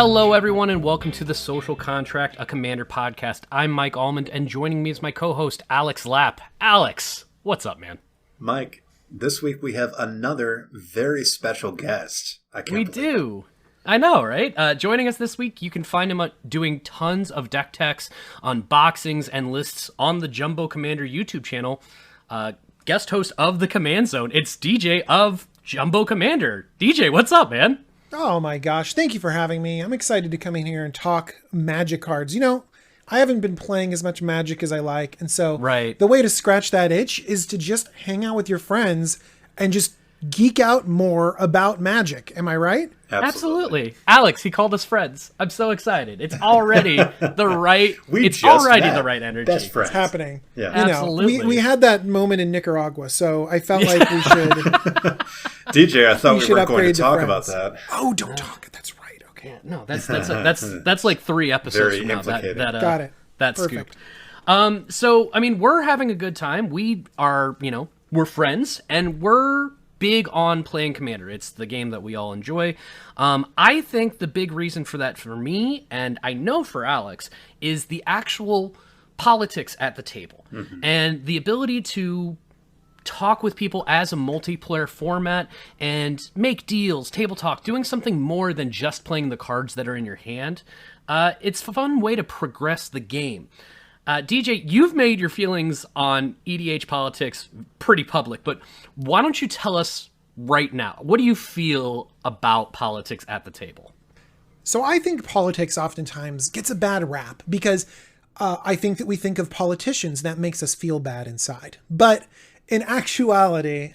Hello, everyone, and welcome to the Social Contract, a Commander podcast. I'm Mike Almond, and joining me is my co-host, Alex Lapp. Alex, what's up, man? Mike, this week we have another very special guest. We do. I know, right? Joining us this week, you can find him doing tons of deck techs, unboxings, and lists on the JumboCommander YouTube channel. Guest host of the Command Zone, it's DJ of JumboCommander. DJ, what's up, man? Oh my gosh, thank you for having me. I'm excited to come in here and talk Magic cards. You know, I haven't been playing as much Magic as I like, and so the way to scratch that itch is to just hang out with your friends and just geek out more about Magic. Am I right? Absolutely. Alex, he called us friends. I'm so excited. It's already the right the right energy. Best friends. It's happening. Yeah. Absolutely. We had that moment in Nicaragua, so I felt like we should DJ, I thought we weren't going to talk about that. Oh, don't talk. That's right. Okay. Yeah, no, that's like 3 episodes Very from now. implicated. Got it. That Perfect. scoop. So, I mean, we're having a good time. We are, we're friends, and we're big on playing Commander. It's the game that we all enjoy. I think the big reason for that for me, and I know for Alex, is the actual politics at the table. Mm-hmm. And the ability to talk with people as a multiplayer format and make deals, table talk, doing something more than just playing the cards that are in your hand. It's a fun way to progress the game. DJ, you've made your feelings on EDH politics pretty public, but why don't you tell us right now, what do you feel about politics at the table? So I think politics oftentimes gets a bad rap because I think that we think of politicians, that makes us feel bad inside. But in actuality,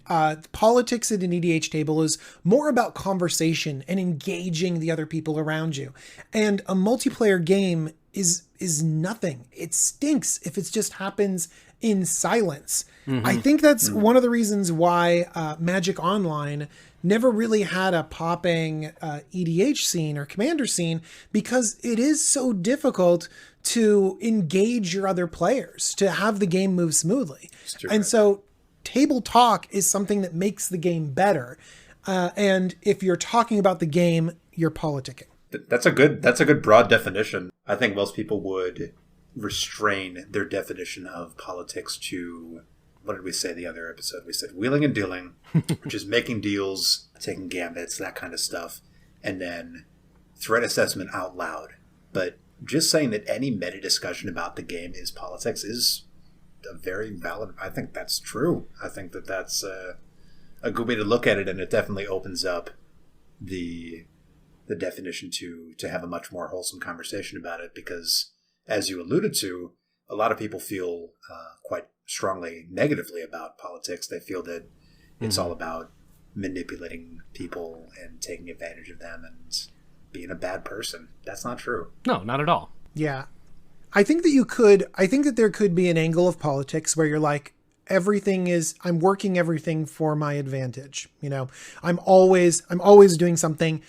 politics at an EDH table is more about conversation and engaging the other people around you. And a multiplayer game is nothing. It stinks if it just happens in silence. Mm-hmm. I think that's one of the reasons why Magic Online never really had a popping EDH scene or Commander scene, because it is so difficult to engage your other players, to have the game move smoothly. And so table talk is something that makes the game better. And if you're talking about the game, you're politicking. That's a good broad definition. I think most people would restrain their definition of politics to, what did we say the other episode? We said wheeling and dealing, which is making deals, taking gambits, that kind of stuff, and then threat assessment out loud. But just saying that any meta discussion about the game is politics is a very valid, I think that's true. I think that that's a good way to look at it, and it definitely opens up the definition to have a much more wholesome conversation about it, because as you alluded to, a lot of people feel quite strongly negatively about politics. They feel that it's all about manipulating people and taking advantage of them and being a bad person. That's not true. No, not at all. Yeah. I think that there could be an angle of politics where you're like, I'm working everything for my advantage. I'm always doing something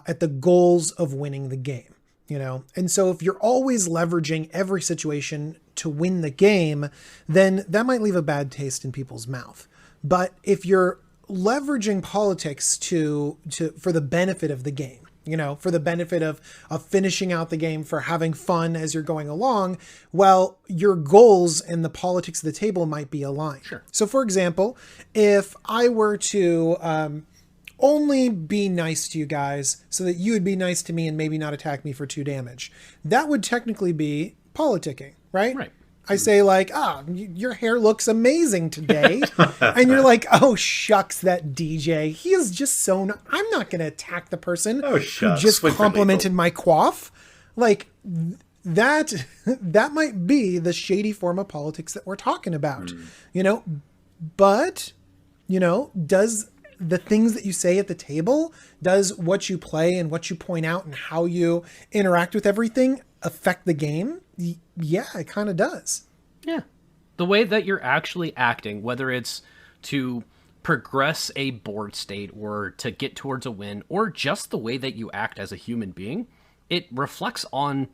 at the goals of winning the game, And so if you're always leveraging every situation to win the game, then that might leave a bad taste in people's mouth. But if you're leveraging politics for the benefit of the game, for the benefit of finishing out the game, for having fun as you're going along, well, your goals and the politics of the table might be aligned. Sure. So for example, if I were to only be nice to you guys so that you would be nice to me and maybe not attack me for 2 damage, that would technically be politicking, right? Right. I say like, your hair looks amazing today. And you're like, oh, shucks, that DJ. He is just so I'm not going to attack the person who just complimented my coif. Like that might be the shady form of politics that we're talking about, but, does the things that you say at the table, does what you play and what you point out and how you interact with everything affect the game? Yeah, it kind of does. Yeah. The way that you're actually acting, whether it's to progress a board state or to get towards a win, or just the way that you act as a human being, it reflects on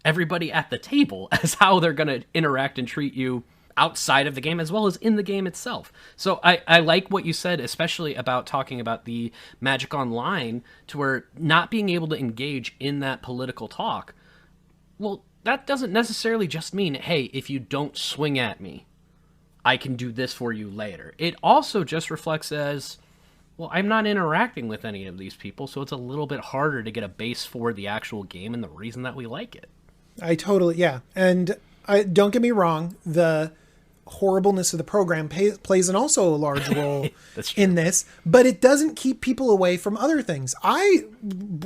everybody at the table as how they're going to interact and treat you outside of the game as well as in the game itself. So I like what you said, especially about talking about the Magic Online, to where not being able to engage in that political talk. Well, that doesn't necessarily just mean, hey, if you don't swing at me, I can do this for you later. It also just reflects as, well, I'm not interacting with any of these people, so it's a little bit harder to get a base for the actual game and the reason that we like it. Yeah. And don't get me wrong, the horribleness of the program plays an also a large role in this, but it doesn't keep people away from other things. I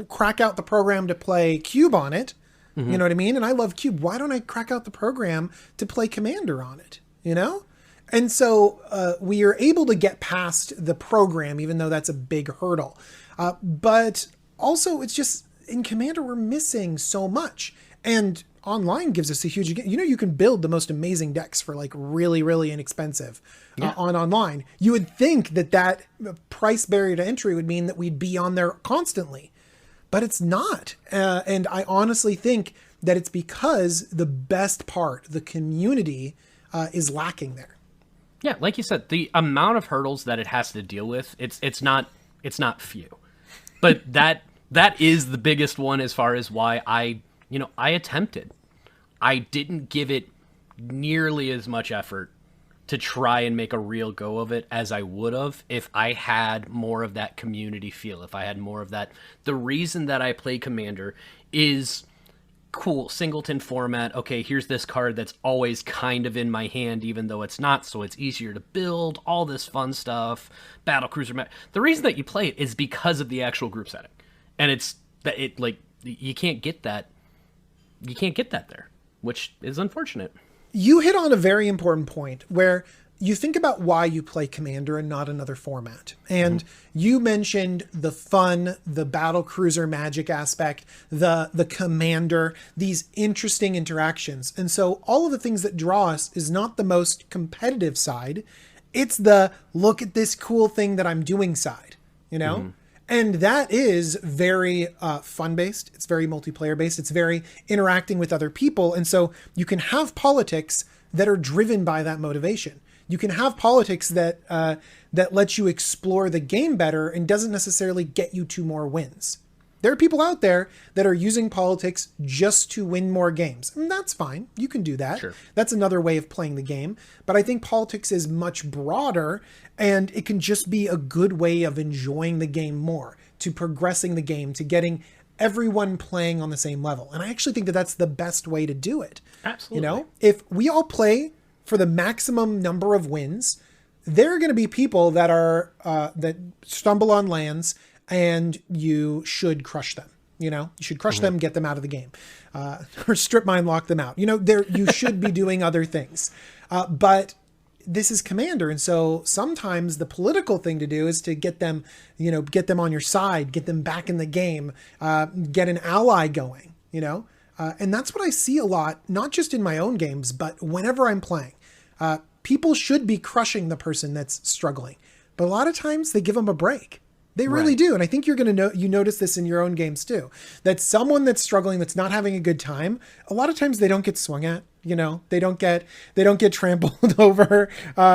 crack out the program to play Cube on it. Mm-hmm. You know what I mean? And I love Cube. Why don't I crack out the program to play Commander on it? You know? And so we are able to get past the program, even though that's a big hurdle. But also, it's just in Commander, we're missing so much. And online gives us a huge, you can build the most amazing decks for like really, really inexpensive on online. You would think that price barrier to entry would mean that we'd be on there constantly, but it's not. And I honestly think that it's because the best part, the community, is lacking there. Yeah, like you said, the amount of hurdles that it has to deal with, it's not few. But that is the biggest one as far as why I attempted. I didn't give it nearly as much effort to try and make a real go of it as I would have if I had more of that community feel, if I had more of that. The reason that I play Commander is cool, singleton format. Okay, here's this card that's always kind of in my hand, even though it's not, so it's easier to build, all this fun stuff, battlecruiser. The reason that you play it is because of the actual group setting. And you can't get that. You can't get that there, which is unfortunate. You hit on a very important point where you think about why you play Commander and not another format. And you mentioned the fun, the battlecruiser magic aspect, the Commander, these interesting interactions. And so all of the things that draw us is not the most competitive side. It's the look at this cool thing that I'm doing side, you know? Mm-hmm. And that is very fun-based. It's very multiplayer-based. It's very interacting with other people. And so you can have politics that are driven by that motivation. You can have politics that lets you explore the game better and doesn't necessarily get you to more wins. There are people out there that are using politics just to win more games. And that's fine. You can do that. Sure. That's another way of playing the game. But I think politics is much broader, and it can just be a good way of enjoying the game more, to progressing the game, to getting everyone playing on the same level. And I actually think that that's the best way to do it. Absolutely. If we all play for the maximum number of wins, there are going to be people that that stumble on lands, and you should crush them. You should crush them, get them out of the game, or strip mine, lock them out. You should be doing other things. But this is Commander. And so sometimes the political thing to do is to get them on your side, get them back in the game, get an ally going, and that's what I see a lot, not just in my own games, but whenever I'm playing. People should be crushing the person that's struggling, but a lot of times they give them a break. They really do. And I think you're going to you notice this in your own games too, that someone that's struggling, that's not having a good time, a lot of times they don't get swung at, they don't get trampled over.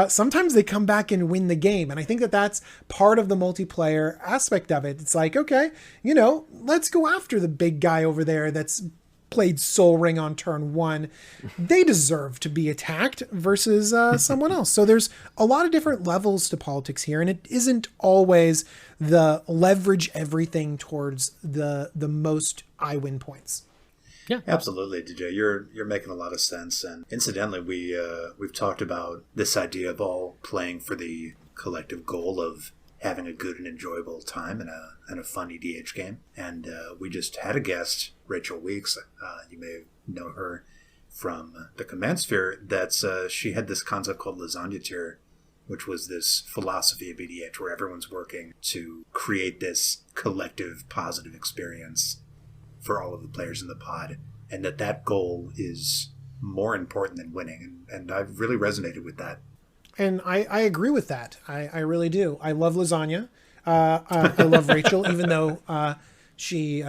Sometimes they come back and win the game. And I think that that's part of the multiplayer aspect of it. It's like, okay, let's go after the big guy over there that's played Soul Ring on turn 1. They deserve to be attacked versus someone else. So there's a lot of different levels to politics here, and it isn't always the leverage everything towards the most I win points. Yeah, absolutely, DJ. You're making a lot of sense. And incidentally, we've talked about this idea of all playing for the collective goal of having a good and enjoyable time in a fun EDH game. And we just had a guest, Rachel Weeks. You may know her from the Command Sphere. She had this concept called Lasagna Tier, which was this philosophy of EDH where everyone's working to create this collective positive experience for all of the players in the pod, and that goal is more important than winning. And I've really resonated with that. And I agree with that. I really do. I love lasagna. I love Rachel, even though She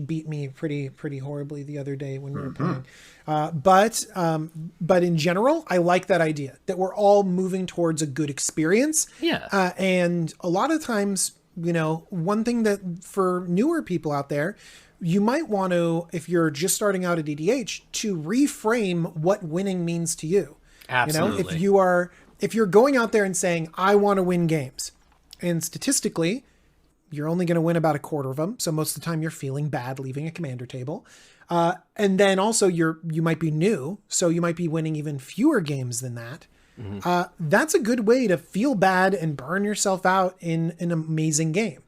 beat me pretty horribly the other day when we were playing. But in general, I like that idea that we're all moving towards a good experience. Yeah. And a lot of times, one thing that for newer people out there, you might want to, if you're just starting out at EDH, to reframe what winning means to you. Absolutely. If you're going out there and saying, I want to win games, and statistically, you're only going to win about a quarter of them. So most of the time you're feeling bad leaving a commander table. And then also you might be new. So you might be winning even fewer games than that. That's a good way to feel bad and burn yourself out in an amazing game.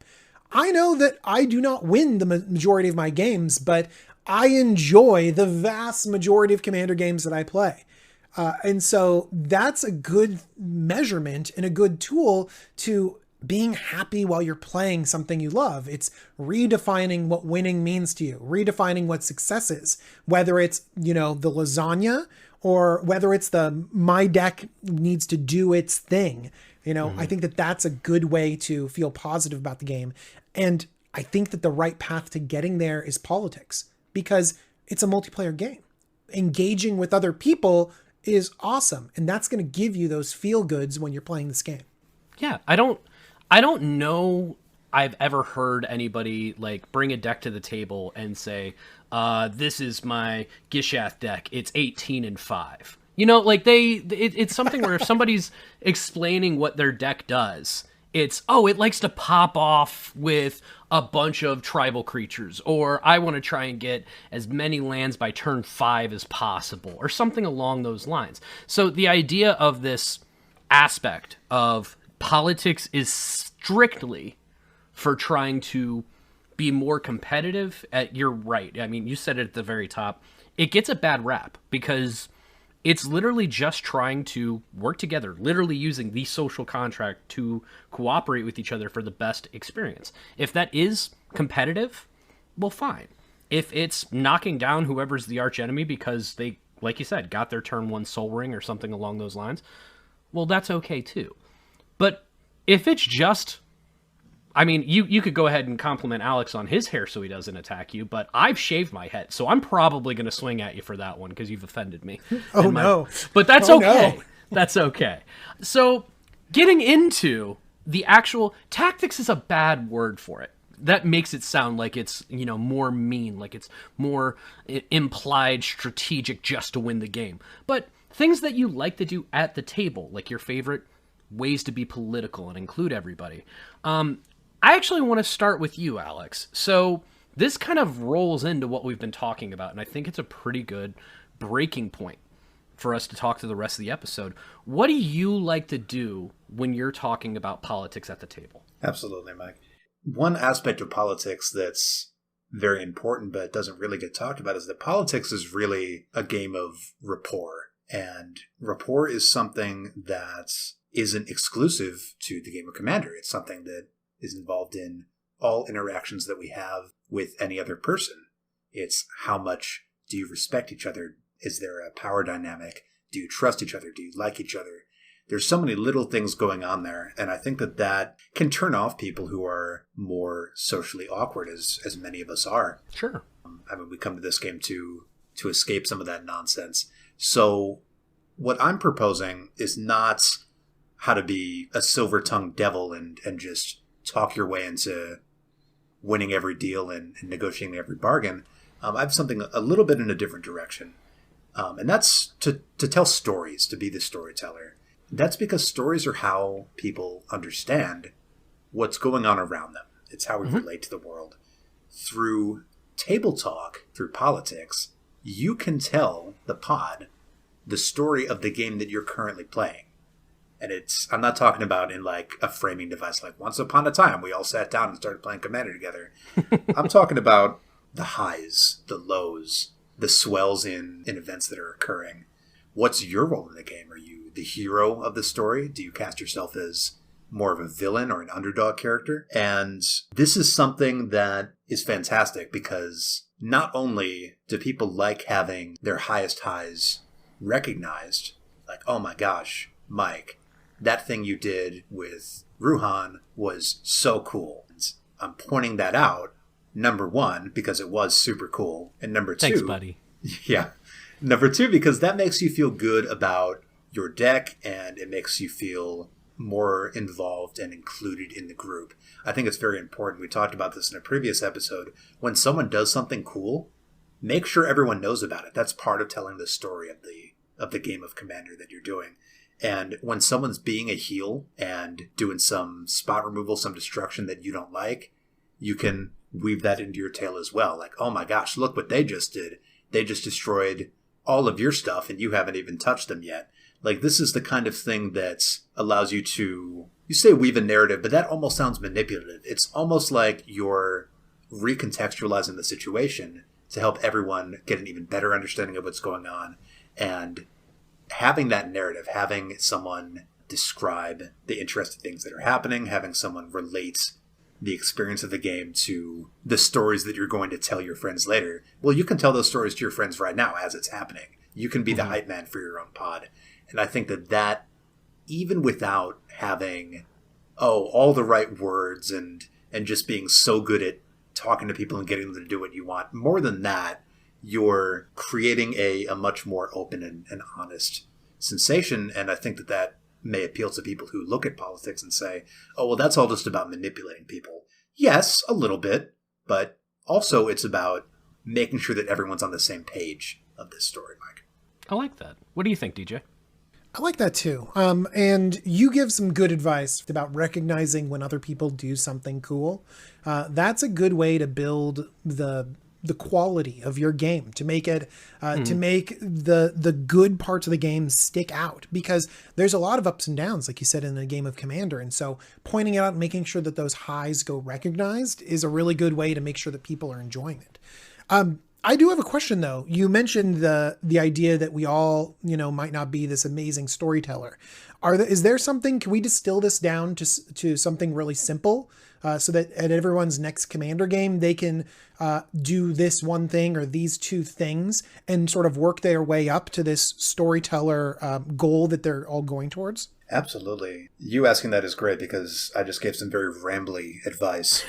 I know that I do not win the majority of my games, but I enjoy the vast majority of commander games that I play. And so that's a good measurement and a good tool to being happy while you're playing something you love. It's redefining what winning means to you, redefining what success is, whether it's, the lasagna or whether it's my deck needs to do its thing. I think that that's a good way to feel positive about the game. And I think that the right path to getting there is politics, because it's a multiplayer game. Engaging with other people is awesome. And that's going to give you those feel goods when you're playing this game. Yeah. I don't know I've ever heard anybody bring a deck to the table and say, this is my Gishath deck. It's 18-5. It's something where if somebody's explaining what their deck does, it's, it likes to pop off with a bunch of tribal creatures, or I want to try and get as many lands by turn 5 as possible, or something along those lines. So the idea of this aspect of politics is strictly for trying to be more competitive. You're right. I mean, you said it at the very top. It gets a bad rap because it's literally just trying to work together, literally using the social contract to cooperate with each other for the best experience. If that is competitive, well, fine. If it's knocking down whoever's the arch enemy because they, like you said, got their turn 1 soul ring or something along those lines, well, that's okay too. But if it's just, I mean, you could go ahead and compliment Alex on his hair so he doesn't attack you, but I've shaved my head, so I'm probably going to swing at you for that one because you've offended me. No. But that's okay. No. That's okay. So getting into the actual tactics is a bad word for it. That makes it sound like it's, more mean, like it's more implied strategic just to win the game. But things that you like to do at the table, like your favorite ways to be political and include everybody. I actually want to start with you, Alex. So this kind of rolls into what we've been talking about, and I think it's a pretty good breaking point for us to talk to the rest of the episode. What do you like to do when you're talking about politics at the table? Absolutely, Mike. One aspect of politics that's very important but doesn't really get talked about is that politics is really a game of rapport. And rapport is something that isn't exclusive to the game of Commander. It's something that is involved in all interactions that we have with any other person. It's how much do you respect each other? Is there a power dynamic? Do you trust each other? Do you like each other? There's so many little things going on there, and I think that can turn off people who are more socially awkward, as many of us are. Sure. We come to this game to escape some of that nonsense. So what I'm proposing is not how to be a silver-tongued devil and just talk your way into winning every deal and negotiating every bargain. I have something a little bit in a different direction. And that's to tell stories, to be the storyteller. That's because stories are how people understand what's going on around them. It's how we relate to the world. Through table talk, through politics, you can tell the pod the story of the game that you're currently playing. And I'm not talking about in like a framing device, like once upon a time we all sat down and started playing Commander together. I'm talking about the highs, the lows, the swells in events that are occurring. What's your role in the game? Are you the hero of the story? Do you cast yourself as more of a villain or an underdog character? And this is something that is fantastic because not only do people like having their highest highs recognized, like, oh my gosh, Mike, that thing you did with Ruhan was so cool. I'm pointing that out Number one, because it was super cool. And number two... Thanks, buddy. Yeah. Number two, because that makes you feel good about your deck, and it makes you feel more involved and included in the group. I think it's very important. We talked about this in a previous episode. When someone does something cool, make sure everyone knows about it. That's part of telling the story of the game of Commander that you're doing. And when someone's being a heel and doing some spot removal, some destruction that you don't like, you can weave that into your tale as well. Like, oh my gosh, look what they just did. They just destroyed all of your stuff and you haven't even touched them yet. Like, this is the kind of thing that allows you to, you say weave a narrative, but that almost sounds manipulative. It's almost like you're recontextualizing the situation to help everyone get an even better understanding of what's going on. And having that narrative, having someone describe the interesting things that are happening, having someone relate the experience of the game to the stories that you're going to tell your friends later. Well, you can tell those stories to your friends right now as it's happening. You can be the hype man for your own pod. And I think that even without having, all the right words and just being so good at talking to people and getting them to do what you want, more than that, you're creating a much more open and honest sensation. And I think that may appeal to people who look at politics and say, oh, well, that's all just about manipulating people. Yes, a little bit, but also it's about making sure that everyone's on the same page of this story, Mike. I like that. What do you think, DJ? I like that too. And you give some good advice about recognizing when other people do something cool. That's a good way to build the quality of your game, to make it to make the good parts of the game stick out, because there's a lot of ups and downs, like you said, in the game of Commander. And so pointing it out and making sure that those highs go recognized is a really good way to make sure that people are enjoying it. I do have a question though. You mentioned the idea that we all, might not be this amazing storyteller. Is there something, can we distill this down to something really simple? So that at everyone's next Commander game, they can do this one thing or these two things and sort of work their way up to this storyteller goal that they're all going towards? Absolutely. You asking that is great because I just gave some very rambly advice.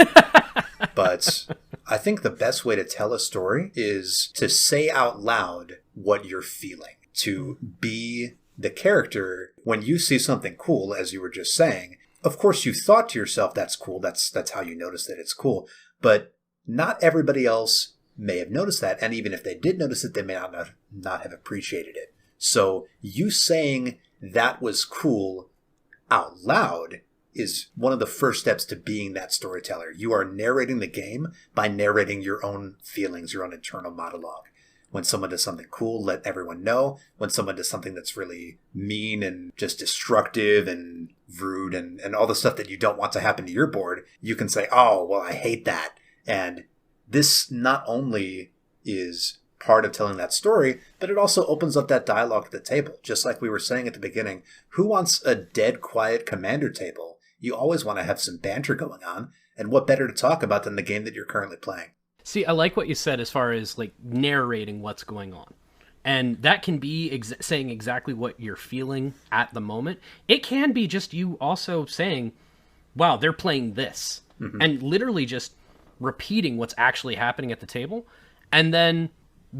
But I think the best way to tell a story is to say out loud what you're feeling, to be the character when you see something cool, as you were just saying. Of course, you thought to yourself, that's cool. That's how you notice that it's cool. But not everybody else may have noticed that. And even if they did notice it, they may not have appreciated it. So you saying that was cool out loud is one of the first steps to being that storyteller. You are narrating the game by narrating your own feelings, your own internal monologue. When someone does something cool, let everyone know. When someone does something that's really mean and just destructive and rude and all the stuff that you don't want to happen to your board, you can say, oh, well, I hate that. And this not only is part of telling that story, but it also opens up that dialogue at the table. Just like we were saying at the beginning, who wants a dead, quiet Commander table? You always want to have some banter going on. And what better to talk about than the game that you're currently playing? See, I like what you said as far as like narrating what's going on. And that can be saying exactly what you're feeling at the moment. It can be just you also saying, wow, they're playing this. Mm-hmm. And literally just repeating what's actually happening at the table. And then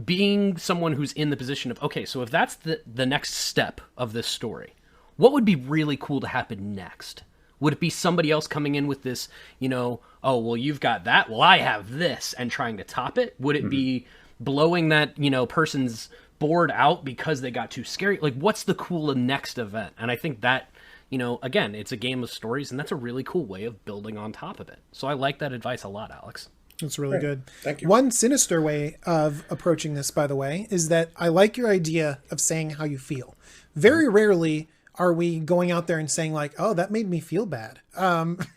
being someone who's in the position of, okay, so if that's the next step of this story, what would be really cool to happen next? Would it be somebody else coming in with this, oh, well, you've got that, well, I have this, and trying to top it? Would it be blowing that, person's board out because they got too scary? Like, what's the cool next event? And I think that, again, it's a game of stories, and that's a really cool way of building on top of it. So I like that advice a lot, Alex. That's really good. Thank you. One sinister way of approaching this, by the way, is that I like your idea of saying how you feel. Very rarely are we going out there and saying like, oh, that made me feel bad.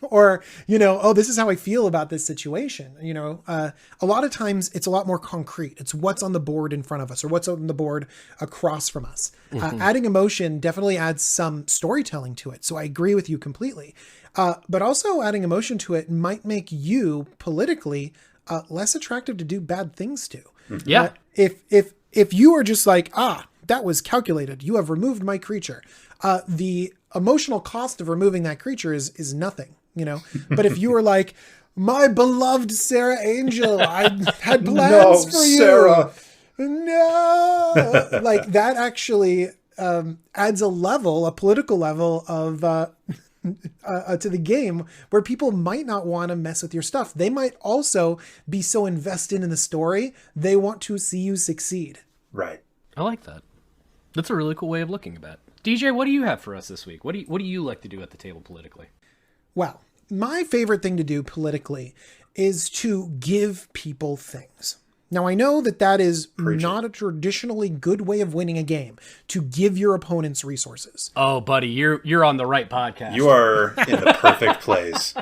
Or, oh, this is how I feel about this situation. A lot of times it's a lot more concrete. It's what's on the board in front of us or what's on the board across from us. Adding emotion definitely adds some storytelling to it. So I agree with you completely. But also adding emotion to it might make you politically less attractive to do bad things to. Yeah. If you are just like, that was calculated, you have removed my creature. The emotional cost of removing that creature is nothing, But if you were like, My beloved Sarah Angel, I had plans for you. Sarah. No, like that actually adds a political level of to the game where people might not want to mess with your stuff. They might also be so invested in the story they want to see you succeed. Right. I like that. That's a really cool way of looking at it. DJ, what do you have for us this week? What do you like to do at the table politically? Well, my favorite thing to do politically is to give people things. Now, I know that is not a traditionally good way of winning a game, to give your opponents resources. Oh, buddy, you're on the right podcast. You are in the perfect place.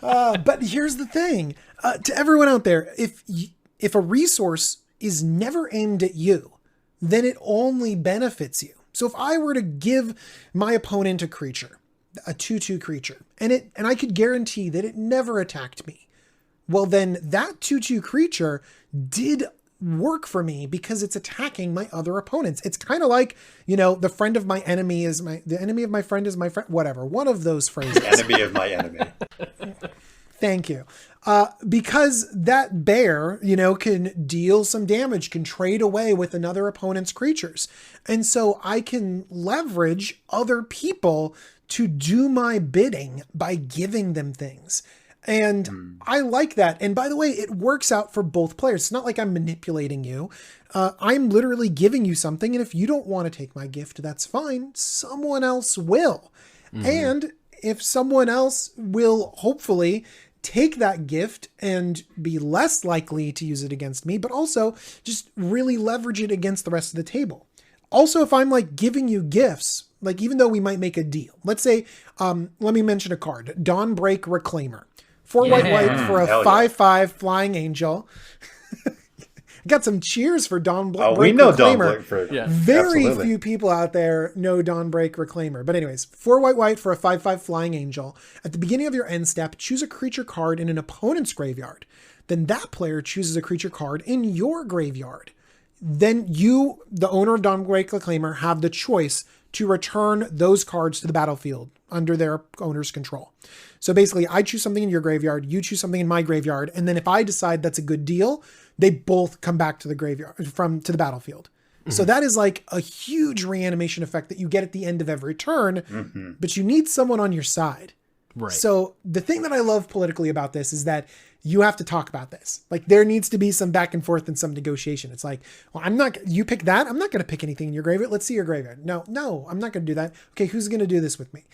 But here's the thing. To everyone out there, if a resource is never aimed at you, then it only benefits you. So if I were to give my opponent a creature, a 2/2 creature, and I could guarantee that it never attacked me, well, then that 2/2 creature did work for me because it's attacking my other opponents. It's kind of like, the friend of my enemy is the enemy of my friend is my friend, whatever. One of those phrases. Enemy of my enemy. Thank you. Because that bear, can deal some damage, can trade away with another opponent's creatures. And so I can leverage other people to do my bidding by giving them things. And I like that. And by the way, it works out for both players. It's not like I'm manipulating you. I'm literally giving you something. And if you don't want to take my gift, that's fine. Someone else will. And if someone else will hopefully take that gift and be less likely to use it against me, but also just really leverage it against the rest of the table. Also, if I'm like giving you gifts, like even though we might make a deal, let's say, let me mention a card, Dawnbreak Reclaimer. 4 white for a 5/5 flying angel. Got some cheers for Dawnbreak we know Reclaimer. Dawnbreak. Very Absolutely. few people out there know Dawnbreak Reclaimer. But anyways, 4 white for a 5/5 flying angel. At the beginning of your end step, choose a creature card in an opponent's graveyard. Then that player chooses a creature card in your graveyard. Then you, the owner of Dawnbreak Reclaimer, have the choice to return those cards to the battlefield under their owner's control. So basically, I choose something in your graveyard, you choose something in my graveyard, and then if I decide that's a good deal, they both come back to the graveyard to the battlefield. So that is like a huge reanimation effect that you get at the end of every turn, but you need someone on your side. Right. So the thing that I love politically about this is that you have to talk about this. Like there needs to be some back and forth and some negotiation. It's like, well, you pick that. I'm not going to pick anything in your graveyard. Let's see your graveyard. No, I'm not going to do that. Okay. Who's going to do this with me?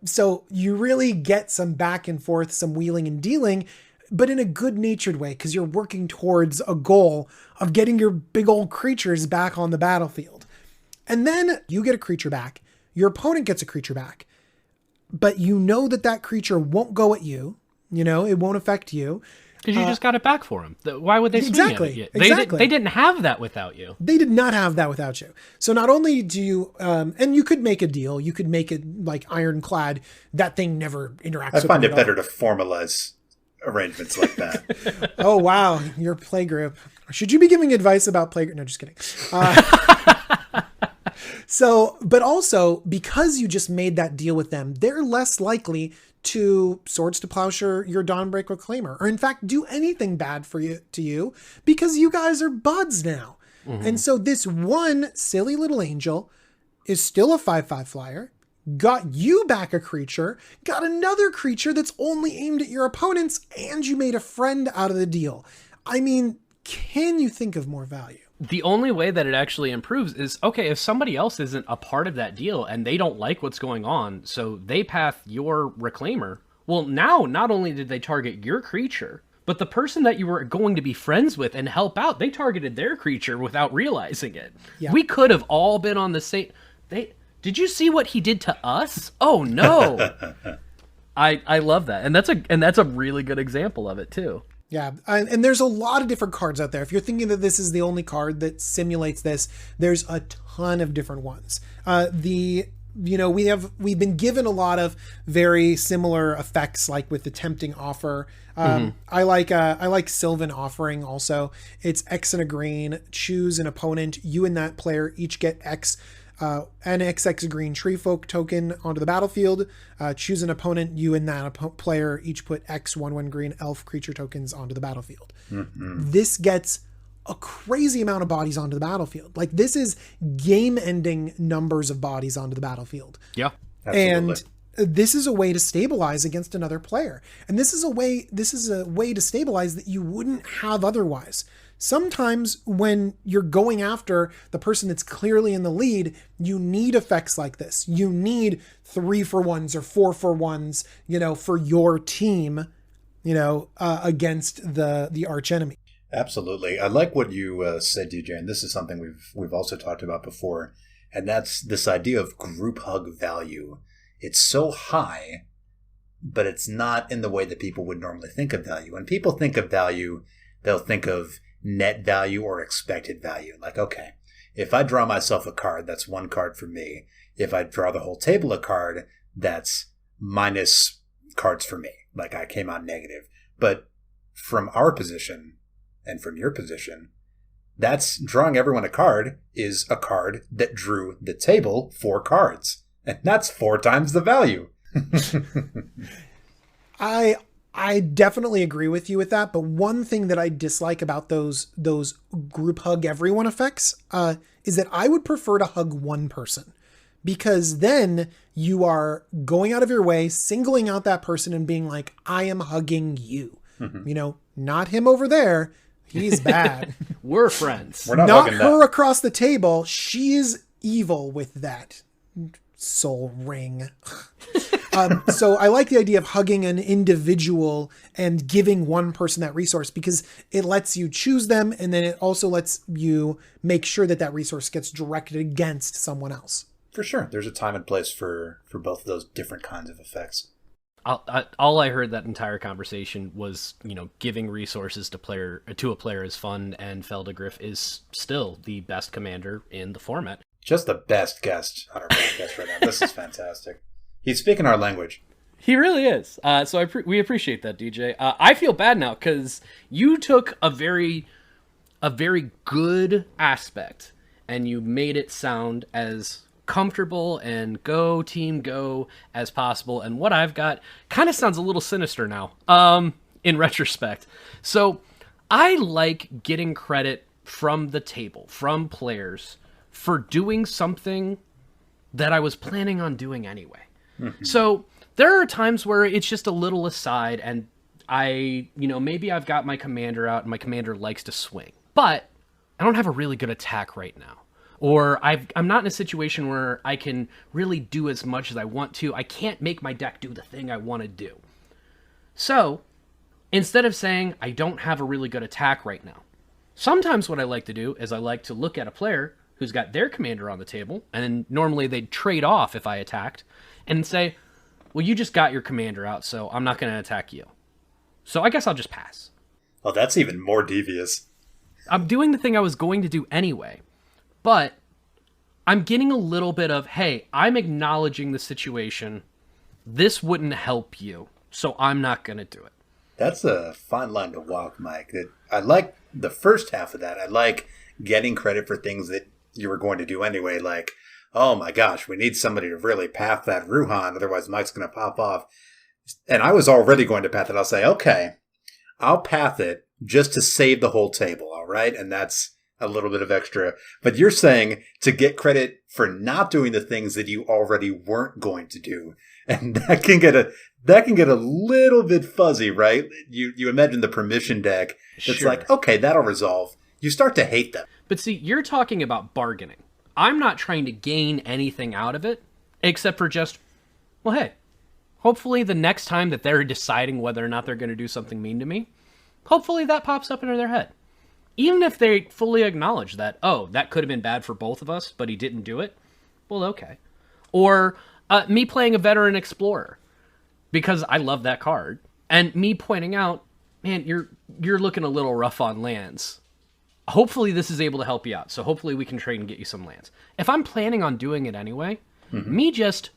So you really get some back and forth, some wheeling and dealing, but in a good natured way, because you're working towards a goal of getting your big old creatures back on the battlefield. And then you get a creature back. Your opponent gets a creature back, but you know that creature won't go at you. It won't affect you. Because you just got it back for them. Why would they swing Exactly. at it? Exactly. They didn't have that without you. They did not have that without you. So not only do you, and you could make a deal, you could make it like ironclad, that thing never interacts with I find me it at better all. to formalize arrangements like that. Oh, wow. Your playgroup. Should you be giving advice about playgroup? No, just kidding. But also because you just made that deal with them, they're less likely to Swords to Plowshare your Dawnbreak Reclaimer, or in fact do anything bad to you because you guys are buds now. And so this one silly little angel is still a 5/5 flyer, got you back a creature, got another creature that's only aimed at your opponents, and you made a friend out of the deal. I mean, can you think of more value? The only way that it actually improves is, okay, if somebody else isn't a part of that deal and they don't like what's going on, so they path your Reclaimer, well, now not only did they target your creature, but the person that you were going to be friends with and help out, they targeted their creature without realizing it. Yeah. We could have all been on the same... Did you see what he did to us? Oh, no. I love that. And that's a really good example of it, too. Yeah, and there's a lot of different cards out there. If you're thinking that this is the only card that simulates this, there's a ton of different ones. We've been given a lot of very similar effects, like with the Tempting Offer. I like Sylvan Offering also. It's X and a green. Choose an opponent. You and that player each get X an XX green tree folk token onto the battlefield. Choose an opponent. You and that player each put X 1/1 green elf creature tokens onto the battlefield. This gets a crazy amount of bodies onto the battlefield. Like, this is game-ending numbers of bodies onto the battlefield. Yeah, absolutely. And this is a way to stabilize against another player. And this is a way to stabilize that you wouldn't have otherwise. Sometimes when you're going after the person that's clearly in the lead, you need effects like this. You need 3-for-1s or 4-for-1s, for your team, against the arch enemy. Absolutely. I like what you said, DJ, and this is something we've also talked about before, and that's this idea of group hug value. It's so high, but it's not in the way that people would normally think of value. When people think of value, they'll think of net value or expected value. Like, okay, if I draw myself a card, that's one card for me. If I draw the whole table a card, that's minus cards for me. Like, I came out negative. But from our position and from your position, that's drawing everyone a card is a card that drew the table 4 cards. And that's 4 times the value. I definitely agree with you with that, but one thing that I dislike about those group hug everyone effects is that I would prefer to hug one person, because then you are going out of your way, singling out that person and being like, I am hugging you. Not him over there. He's bad. We're friends. We're not Not hugging her that. across the table. She is evil with that soul ring. So I like the idea of hugging an individual and giving one person that resource, because it lets you choose them, and then it also lets you make sure that that resource gets directed against someone else. For sure. There's a time and place for both of those different kinds of effects. All I heard that entire conversation was, giving resources to a player is fun, and Feldegriff is still the best commander in the format. Just the best guest on our podcast right now. This is fantastic. He's speaking our language. He really is. So we appreciate that, DJ. I feel bad now because you took a very good aspect and you made it sound as comfortable and go team go as possible. And what I've got kind of sounds a little sinister now, in retrospect. So I like getting credit from the table, from players, for doing something that I was planning on doing anyway. So there are times where it's just a little aside, and maybe I've got my commander out and my commander likes to swing, but I don't have a really good attack right now. Or I'm not in a situation where I can really do as much as I want to. I can't make my deck do the thing I want to do. So instead of saying I don't have a really good attack right now, sometimes what I like to do is I like to look at a player who's got their commander on the table, and normally they'd trade off if I attacked, and say, well, you just got your commander out, so I'm not going to attack you. So I guess I'll just pass. Oh, that's even more devious. I'm doing the thing I was going to do anyway, but I'm getting a little bit of, hey, I'm acknowledging the situation. This wouldn't help you, so I'm not going to do it. That's a fine line to walk, Mike. I like the first half of that. I like getting credit for things that you were going to do anyway, like, oh my gosh, we need somebody to really path that Ruhan, otherwise Mike's going to pop off. And I was already going to path it. I'll say, okay, I'll path it just to save the whole table, all right? And that's a little bit of extra. But you're saying to get credit for not doing the things that you already weren't going to do. And that can get a little bit fuzzy, right? You imagine the permission deck. It's Sure. like, okay, that'll resolve. You start to hate them. But see, you're talking about bargaining. I'm not trying to gain anything out of it, except for just, well, hey, hopefully the next time that they're deciding whether or not they're going to do something mean to me, hopefully that pops up into their head. Even if they fully acknowledge that, oh, that could have been bad for both of us, but he didn't do it, well, okay. Or me playing a veteran explorer, because I love that card, and me pointing out, man, you're looking a little rough on lands. Hopefully this is able to help you out. So hopefully we can trade and get you some lands. If I'm planning on doing it anyway, me just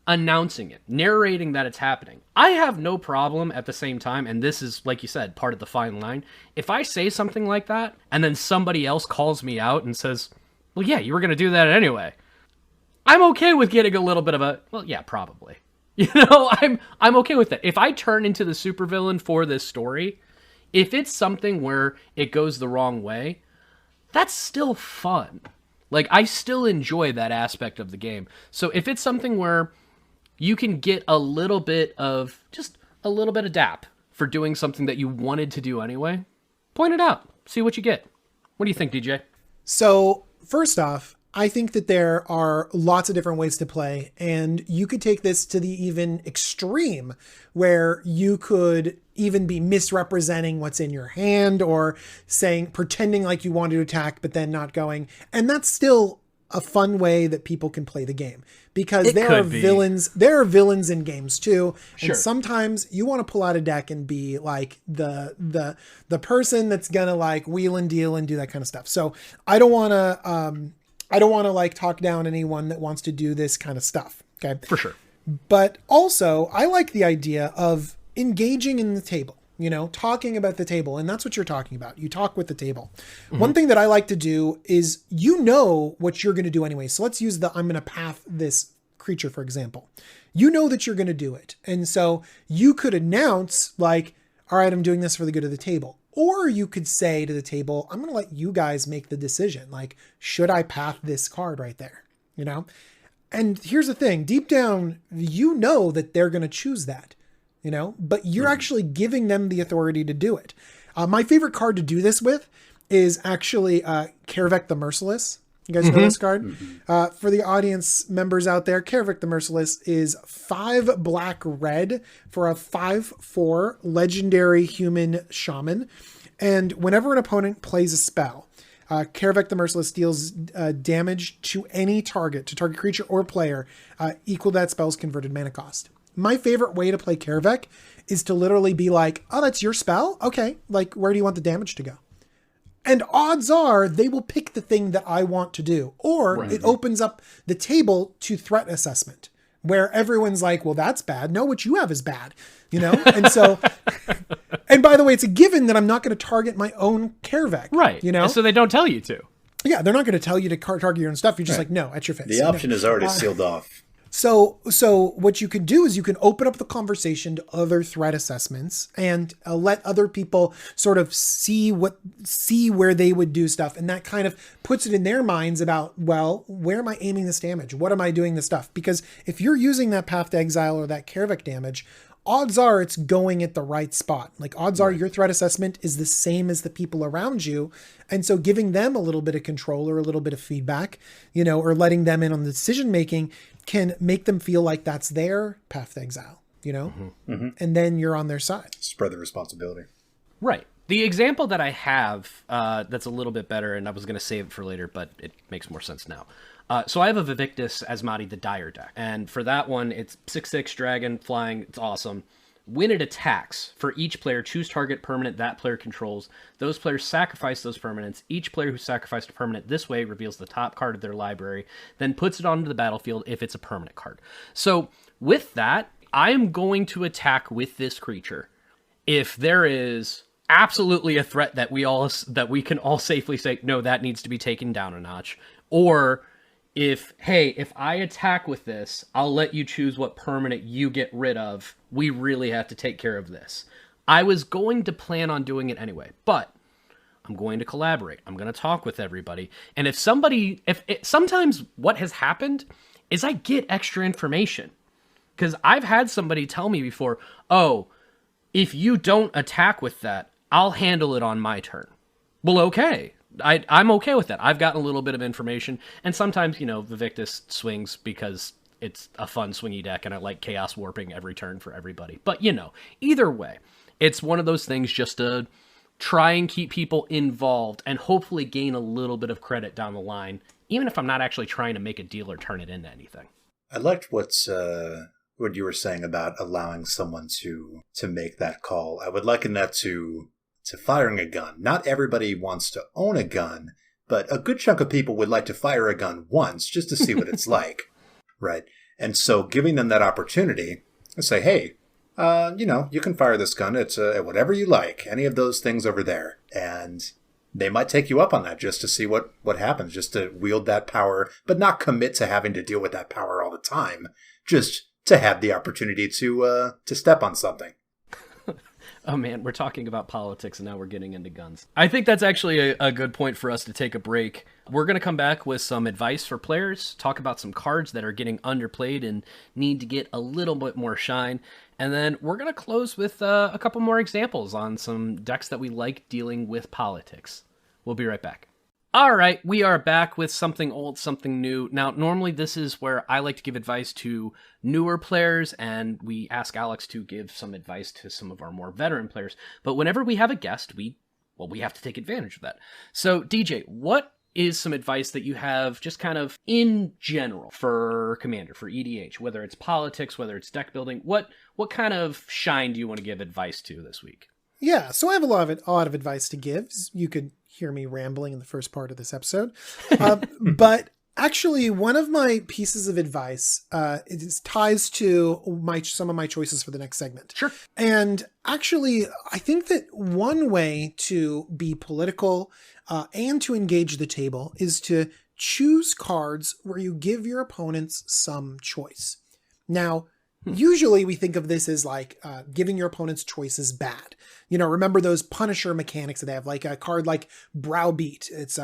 announcing it, narrating that it's happening, I have no problem at the same time. And this is, like you said, part of the fine line. If I say something like that and then somebody else calls me out and says, well, yeah, you were going to do that anyway, I'm okay with getting a little bit of a, well, yeah, probably. You know, I'm okay with that. If I turn into the supervillain for this story, if it's something where it goes the wrong way, that's still fun. Like, I still enjoy that aspect of the game. So if it's something where you can get a little bit of, just a little bit of dap for doing something that you wanted to do anyway, point it out. See what you get. What do you think, DJ? So first off, I think that there are lots of different ways to play, and you could take this to the even extreme where you could even be misrepresenting what's in your hand or pretending like you want to attack, but then not going. And that's still a fun way that people can play the game, because there are villains in games too. Sure. And sometimes you want to pull out a deck and be like the person that's gonna like wheel and deal and do that kind of stuff. So I don't want to like talk down anyone that wants to do this kind of stuff. Okay. For sure. But also I like the idea of engaging in the table, talking about the table. And that's what you're talking about. You talk with the table. Mm-hmm. One thing that I like to do is, what you're going to do anyway. So let's use I'm going to path this creature, for example. You know that you're going to do it. And so you could announce like, all right, I'm doing this for the good of the table. Or you could say to the table, I'm going to let you guys make the decision. Like, should I path this card right there? And here's the thing, deep down, that they're going to choose that, but you're actually giving them the authority to do it. My favorite card to do this with is actually Karavek the Merciless. You guys know this card? Mm-hmm. For the audience members out there, Karavek the Merciless is 5 black red for a 5/4 legendary human shaman. And whenever an opponent plays a spell, Karavek the Merciless deals damage to any target creature or player equal to that spell's converted mana cost. My favorite way to play Karavek is to literally be like, oh, that's your spell? Okay, like, where do you want the damage to go? And odds are they will pick the thing that I want to do. Or it opens up the table to threat assessment, where everyone's like, well, that's bad. No, what you have is bad, And so, and by the way, it's a given that I'm not going to target my own Karavek. Right. So they don't tell you to. Yeah, they're not going to tell you to target your own stuff. You're just like, no, at your face. The option is already sealed off. So what you can do is you can open up the conversation to other threat assessments and let other people sort of see where they would do stuff. And that kind of puts it in their minds about, well, where am I aiming this damage? What am I doing this stuff? Because if you're using that Path to Exile or that Karavek damage, odds are it's going at the right spot. Like odds are your threat assessment is the same as the people around you. And so giving them a little bit of control or a little bit of feedback, or letting them in on the decision making can make them feel like that's their Path to Exile, and then you're on their side. Spread the responsibility. Right. The example that I have that's a little bit better, and I was going to save it for later, but it makes more sense now. So I have a Vivictus Asmati the Dire deck. And for that one, it's 6/6 dragon, flying. It's awesome. When it attacks, for each player, choose target permanent that player controls. Those players sacrifice those permanents. Each player who sacrificed a permanent this way reveals the top card of their library, then puts it onto the battlefield if it's a permanent card. So with that, I am going to attack with this creature. If there is absolutely a threat that we can all safely say, no, that needs to be taken down a notch. Or if I attack with this, I'll let you choose what permanent you get rid of. We really have to take care of this. I was going to plan on doing it anyway, but I'm going to collaborate. I'm going to talk with everybody. And sometimes what has happened is I get extra information. Because I've had somebody tell me before, oh, if you don't attack with that, I'll handle it on my turn. Well, okay. I'm okay with that. I've gotten a little bit of information, and sometimes, Vivictus swings because it's a fun swingy deck, and I like Chaos Warping every turn for everybody. But, either way, it's one of those things just to try and keep people involved and hopefully gain a little bit of credit down the line, even if I'm not actually trying to make a deal or turn it into anything. I liked what you were saying about allowing someone to make that call. I would liken that to firing a gun. Not everybody wants to own a gun, but a good chunk of people would like to fire a gun once just to see what it's like, right? And so giving them that opportunity and say, hey, you can fire this gun. It's whatever you like, any of those things over there. And they might take you up on that just to see what happens, just to wield that power, but not commit to having to deal with that power all the time, just to have the opportunity to step on something. Oh man, we're talking about politics and now we're getting into guns. I think that's actually a good point for us to take a break. We're going to come back with some advice for players, talk about some cards that are getting underplayed and need to get a little bit more shine. And then we're going to close with a couple more examples on some decks that we like dealing with politics. We'll be right back. All right, we are back with something old, something new. Now, normally this is where I like to give advice to newer players, and we ask Alex to give some advice to some of our more veteran players. But whenever we have a guest, we have to take advantage of that. So, DJ, what is some advice that you have just kind of in general for Commander, for EDH, whether it's politics, whether it's deck building? What kind of shine do you want to give advice to this week? Yeah, so I have a lot of advice to give. You could hear me rambling in the first part of this episode. But actually, one of my pieces of advice ties to some of my choices for the next segment. Sure. And actually, I think that one way to be political and to engage the table is to choose cards where you give your opponents some choice. Now, usually we think of this as like giving your opponent's choices bad. You know, remember those Punisher mechanics that they have, like a card like Browbeat. It's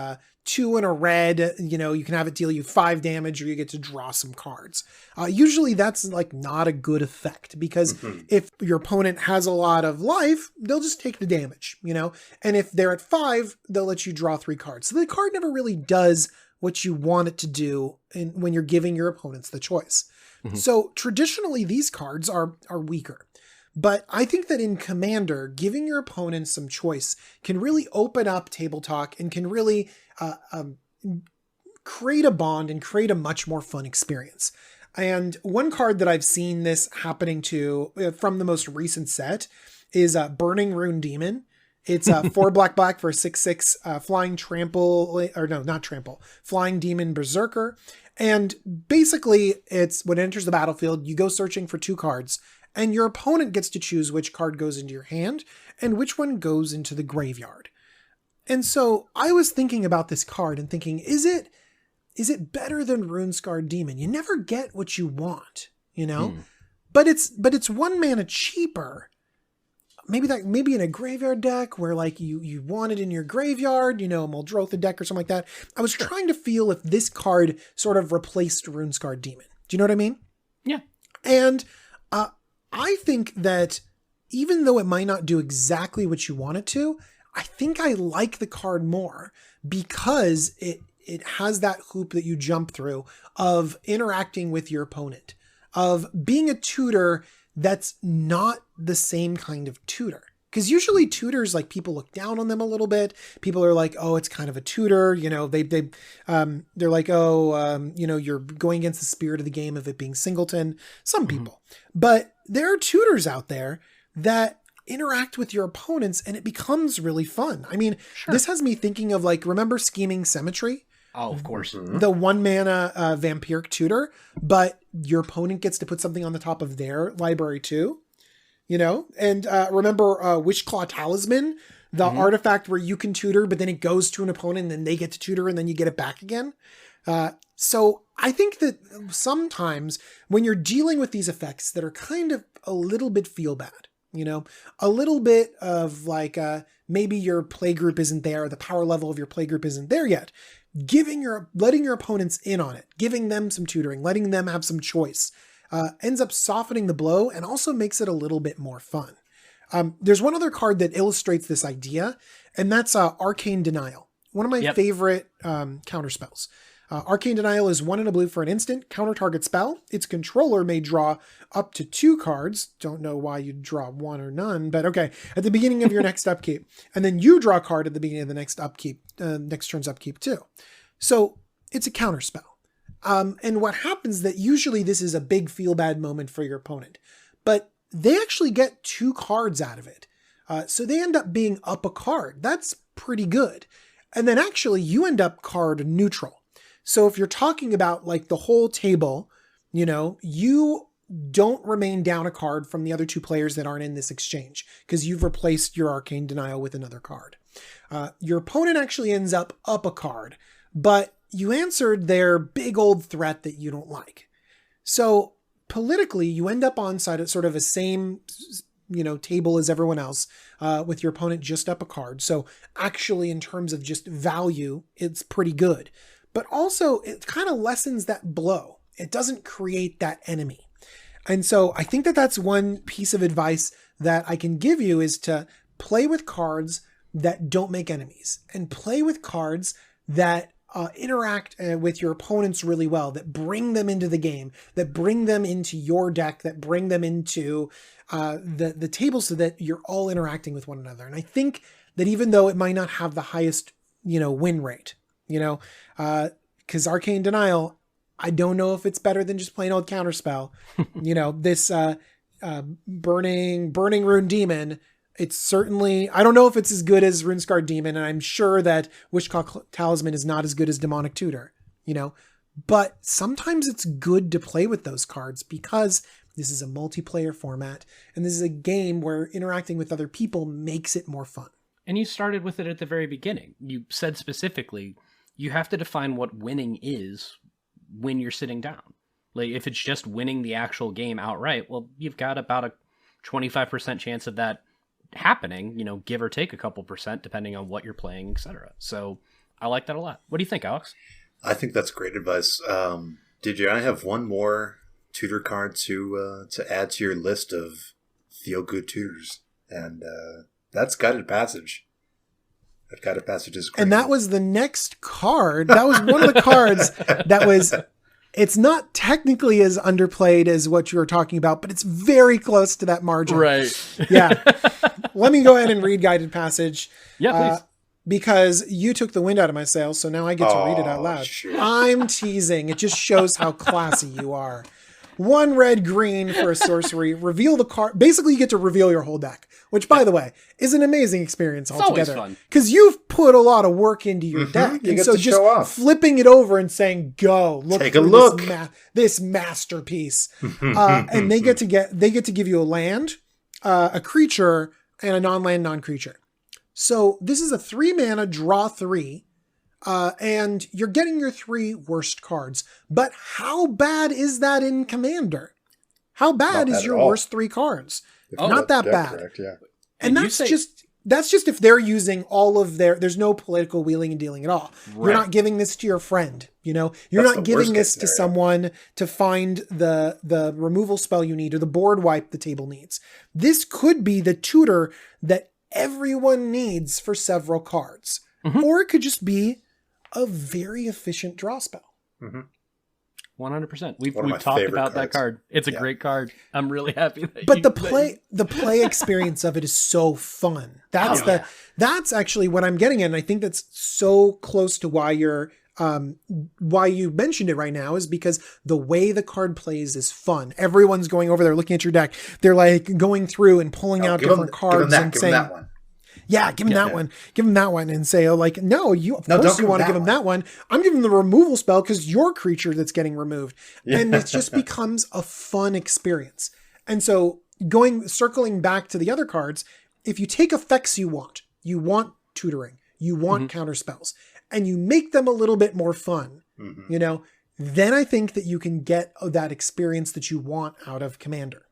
2 and a red, you know, you can have it deal you 5 damage or you get to draw some cards. Usually that's like not a good effect because if your opponent has a lot of life, they'll just take the damage, you know, and if they're at 5, they'll let you draw 3 cards. So the card never really does what you want it to do when you're giving your opponents the choice. So traditionally these cards are weaker, but I think that in Commander, giving your opponent some choice can really open up table talk and can really create a bond and create a much more fun experience. And one card that I've seen this happening to from the most recent set is Burning Rune Demon. It's 4 black for 6/6 flying trample, or no, not trample, flying demon berserker. And basically it's when it enters the battlefield, you go searching for 2 cards and your opponent gets to choose which card goes into your hand and which one goes into the graveyard. And so I was thinking about this card and thinking, is it better than Runescarred Demon? You never get what you want, you know, but it's 1 mana cheaper. Maybe in a graveyard deck where like you want it in your graveyard, you know, a Muldrotha deck or something like that. I was trying to feel if this card sort of replaced Runescarred Demon. Do you know what I mean? Yeah. And I think that even though it might not do exactly what you want it to, I think I like the card more because it has that hoop that you jump through of interacting with your opponent, of being a tutor that's not the same kind of tutor. Because usually tutors, like, people look down on them a little bit. People are like, oh, it's kind of a tutor. You know, they're like, oh, you know, you're going against the spirit of the game of it being singleton. Some people. But there are tutors out there that interact with your opponents and it becomes really fun. I mean, this has me thinking of, like, remember Scheming Symmetry? Oh, of course. The 1 mana vampiric tutor, but your opponent gets to put something on the top of their library too, you know? And remember Witchclaw Talisman, the artifact where you can tutor, but then it goes to an opponent and then they get to tutor and then you get it back again. So I think that sometimes when you're dealing with these effects that are kind of a little bit feel bad, you know, a little bit of like maybe your playgroup isn't there, the power level of your playgroup isn't there yet. Letting your opponents in on it, giving them some tutoring, letting them have some choice, ends up softening the blow and also makes it a little bit more fun. There's one other card that illustrates this idea, and that's Arcane Denial. One of my favorite counter spells. Arcane Denial is 1 and a blue for an instant, counter target spell. Its controller may draw up to 2 cards. Don't know why you'd draw 1 or none, but okay. At the beginning of your next upkeep. And then you draw a card at the beginning of the next upkeep, next turn's upkeep too. So it's a counter spell. And what happens that usually this is a big feel bad moment for your opponent, but they actually get 2 cards out of it. So they end up being up a card. That's pretty good. And then actually you end up card neutral. So if you're talking about like the whole table, you know, you don't remain down a card from the other two players that aren't in this exchange, because you've replaced your Arcane Denial with another card. Your opponent actually ends up a card, but you answered their big old threat that you don't like. So politically, you end up on sort of a same, table as everyone else, with your opponent just up a card. So actually, in terms of just value, it's pretty good. But also, it kind of lessens that blow. It doesn't create that enemy. And so I think that that's one piece of advice that I can give you, is to play with cards that don't make enemies, and play with cards that interact with your opponents really well, that bring them into the game, that bring them into your deck, that bring them into the table, so that you're all interacting with one another. And I think that even though it might not have the highest, win rate, because Arcane Denial, I don't know if it's better than just plain old Counterspell. This Burning Rune Demon, it's certainly, I don't know if it's as good as Runescarred Demon, and I'm sure that Wishclaw Talisman is not as good as Demonic Tutor, but sometimes it's good to play with those cards, because this is a multiplayer format, and this is a game where interacting with other people makes it more fun. And you started with it at the very beginning. You said specifically, you have to define what winning is when you're sitting down. Like, if it's just winning the actual game outright, well, you've got about a 25% chance of that happening, give or take a couple percent, depending on what you're playing, etc. So I like that a lot. What do you think, Alex? I think that's great advice. DJ, I have one more tutor card to add to your list of feel-good tutors, and that's Guided Passage. That Guided Passage is great. And that was the next card. That was one of the cards that was... It's not technically as underplayed as what you were talking about, but it's very close to that margin. Right. Yeah. Let me go ahead and read Guided Passage. Yeah, please. Because you took the wind out of my sails, so now I get to read it out loud. Shit. I'm teasing. It just shows how classy you are. 1 red-green for a sorcery. Reveal the card. Basically, you get to reveal your whole deck, which, by the way, is an amazing experience altogether. It's always fun. Because you've put a lot of work into your deck. You and get so to just show off. flipping it over and saying, go, look Take a through look. This masterpiece. And they get to give you a land, a creature, and a non-land, non-creature. So this is a 3-mana draw 3. And you're getting your 3 worst cards. But how bad is that in Commander? How bad is your worst 3 cards? Not that bad. Correct, yeah. And that's just if they're using all of there's no political wheeling and dealing at all. Right. You're not giving this to your friend, You're not giving this to someone to find the removal spell you need, or the board wipe the table needs. This could be the tutor that everyone needs for several cards. Mm-hmm. Or it could just be a very efficient draw spell. Mm-hmm. 100%. We've talked about that card. It's a great card. I'm really happy that But the play experience of it is so fun. That's actually what I'm getting at. And I think that's so close to why why you mentioned it right now, is because the way the card plays is fun. Everyone's going over there looking at your deck. They're like going through and pulling out different cards and saying, that one. Yeah, give him that one. Give him that one, and say, of course you want to give him that one. I'm giving the removal spell because your creature that's getting removed. Yeah. And it just becomes a fun experience. And so circling back to the other cards, if you take effects you want tutoring, you want counter spells, and you make them a little bit more fun, then I think that you can get that experience that you want out of Commander.